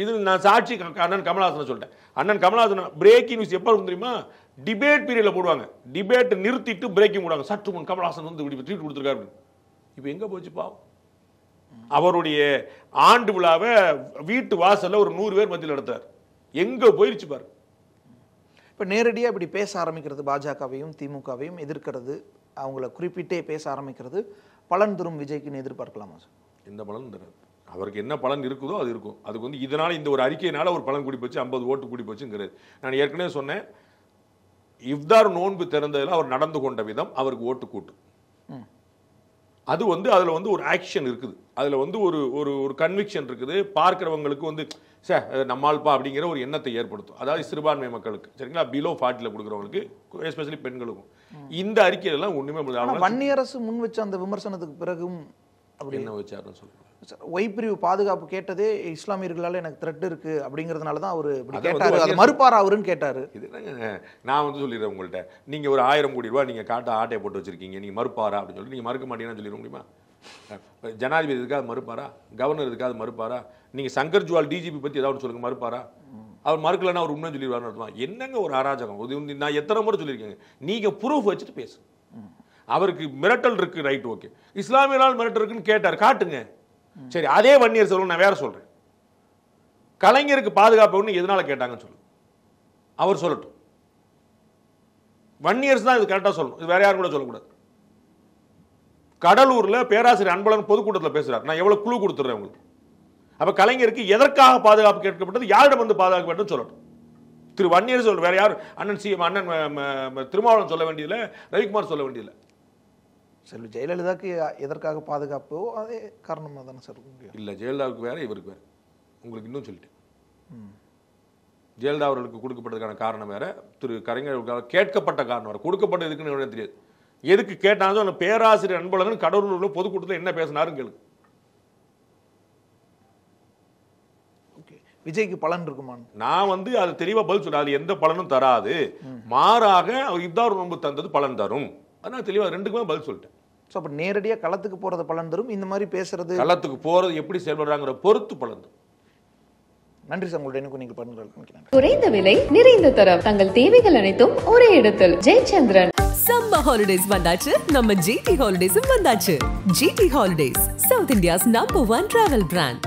இது நான் சாட்சி அண்ணன் கமல்ஹாசன் சொல்லிட்டேன். அண்ணன் கமல்ஹாசன் பிரேக்கிங் நியூஸ் எப்ப இருக்கும் தெரியுமா? டிபேட் பீரியட்ல போடுவாங்க. டிபேட் நிறுத்திட்டு பிரேக்கிங் போடுவாங்க. சற்று முன் கமல்ஹாசன் வந்து இப்படி ட்வீட் கொடுத்துருக்காரு. இப்போ எங்க போச்சு பாவம்? அவருடைய ஆண்டு விழாவை வீட்டு வாசல்ல ஒரு 100 பேர் மத்தியில் நடத்தார். எங்க போயிருச்சு பாரு. இப்போ நேரடியாக இப்படி பேச ஆரம்பிக்கிறது, பாஜகவையும் திமுகவையும் எதிர்க்கிறது, அவங்கள குறிப்பிட்டே பேச ஆரம்பிக்கிறது பலன் தரும் விஜய்க்குன்னு எதிர்பார்க்கலாமா சார்? எந்த பலன் தராது. அவருக்கு என்ன பலன் இருக்குதோ அது இருக்கும். அதுக்கு வந்து இதனால இந்த ஒரு அறிக்கையினால ஒரு பலன் கூடி போச்சு, 50 ஓட்டு கூடி போச்சுங்கிறது. நான் ஏற்கனவே சொன்னேன், இஃப்தார் நோன்பு திறந்ததில் அவர் நடந்து கொண்ட விதம் அவருக்கு ஓட்டு கூட்டு. அது வந்து அதில் வந்து ஒரு ஆக்ஷன் இருக்குது, அதில் வந்து ஒரு ஒரு ஒரு கன்விக்ஷன் இருக்குது. பார்க்குறவங்களுக்கு வந்து சார் நம்மால்ப்பா அப்படிங்கிற ஒரு எண்ணத்தை ஏற்படுத்தும். அதாவது சிறுபான்மை மக்களுக்கு, சரிங்களா, பிலோ 40 கொடுக்குறவங்களுக்கு, எஸ்பெஷலி பெண்களுக்கும். இந்த அறிக்கையெல்லாம் ஒன்றுமே வன்னியரசு முன் வச்ச அந்த விமர்சனத்துக்கு பிறகும் அப்படி என்ன வச்சாருன்னு சொல்லுங்க. ஒய் பிரிவு பாதுகாப்பு கேட்டதே இஸ்லாமியர்களால எனக்கு த்ரெட் இருக்கு அப்படிங்கிறதுனால தான் அவர் இப்படி கேட்டாரு. அது மறுப்பாரா அவருன்னு கேட்டாரு. இது நான் வந்து சொல்லிடுறேன் உங்கள்கிட்ட, நீங்க ஒரு 1000 கோடி ரூபாய் நீங்க ஆட்டையை போட்டு வச்சிருக்கீங்க, நீங்க மறுப்பாரா அப்படின்னு சொல்லி நீங்க மறுக்க மாட்டீங்கன்னு சொல்லிட முடியுமா? ஜனாதிபதி இதுக்காக மறுப்பாரா? கவர்னர் இதுக்காக மறுப்பாரா? நீங்க சங்கர் ஜுவால் டிஜிபி பத்தி ஏதாவது சொல்லுங்க, மறுப்பாரா? அவர் மறுக்கலன்னா அவர் உண்மை சொல்லிடுவாருன்னு என்னங்க ஒரு அராஜகம். நான் எத்தனை முறை சொல்லியிருக்கேங்க, நீங்க ப்ரூஃப் வச்சுட்டு பேசு. அவருக்கு மிரட்டல் இருக்கு, ரைட், ஓகே. இஸ்லாமியரால் மிரட்டல் இருக்குன்னு கேட்டார், காட்டுங்க. சரி, அதே வன்னியர் சொல்லுங்க, நான் வேற சொல்றேன். கலைஞருக்கு பாதுகாப்பு எதனால கேட்டாங்கன்னு சொல்லு, அவர் சொல்லட்டும். வன்னியர்ஸ் தான் இது கரெக்டா சொல்லணும், இது வேற யாரும் கூட சொல்லக்கூடாது. கடலூர்ல பேராசிரியர் அன்பழகன் பொதுக்கூட்டத்தில் பேசுறாரு, நான் எவ்வளவு குழு கொடுத்துறேன் உங்களுக்கு. அப்ப கலைஞருக்கு எதற்காக பாதுகாப்பு கேட்கப்பட்டது, யாரிடம் வந்து பாதுகாக்க வேண்டும் சொல்லட்டும். திரு வன்னியர் சொல்ற, வேற யார், அண்ணன் அண்ணன் திருமாவளவன் சொல்ல வேண்டியதில்லை, ரவிக்குமார் சொல்ல வேண்டியதில்லை. செல்வி ஜெயலலிதாக்கு எதற்காக பாதுகாப்போ அதே காரணமாக தானே சார் இல்லை, ஜெயலலிதாவுக்கு வேற இவருக்கு வேற. உங்களுக்கு இன்னும் சொல்லிட்டேன், ஜெயலலிதா அவர்களுக்கு கொடுக்கப்பட்டதுக்கான காரணம் வேற, திரு கலைஞர் கேட்கப்பட்ட காரணம் வேற. கொடுக்கப்பட்ட எதுக்குன்னு தெரியாது, எதுக்கு கேட்டாலும் அந்த பேராசிரியர் அன்பழகன் கடலூர் பொதுக்கூட்டத்தில் என்ன பேசினாருன்னு கேளுங்க. விஜய்க்கு பலன் இருக்குமா? நான் வந்து அது தெளிவா பதில் சொல்ல, அது எந்த பலனும் தராது, மாறாக அவர் இஃப்தார் நோன்பு தந்தது பலன் தரும். நான் தெளிவா ரெண்டுக்குமே பதில் சொல்லிட்டேன். ஸோ அப்போ நேரடியாக களத்துக்கு போறது பலன் தரும், இந்த மாதிரி பேசுறது களத்துக்கு போறது எப்படி செயல்படுறாங்கிற பொறுத்து பலன் தரும். நன்றி சார், உங்களுடைய நீங்கள் பண்ணுறேன். குறைந்த விலை நிறைந்த தரம், தங்கள் தேவைகள் அனைத்தும் ஒரே இடத்தில். ஜெயச்சந்திரன். சம்மர் ஹாலிடேஸ் வந்தாச்சு, நம்ம ஜிடி ஹாலிடேஸும் வந்தாச்சு. GT holidays, South India's number 1 travel brand.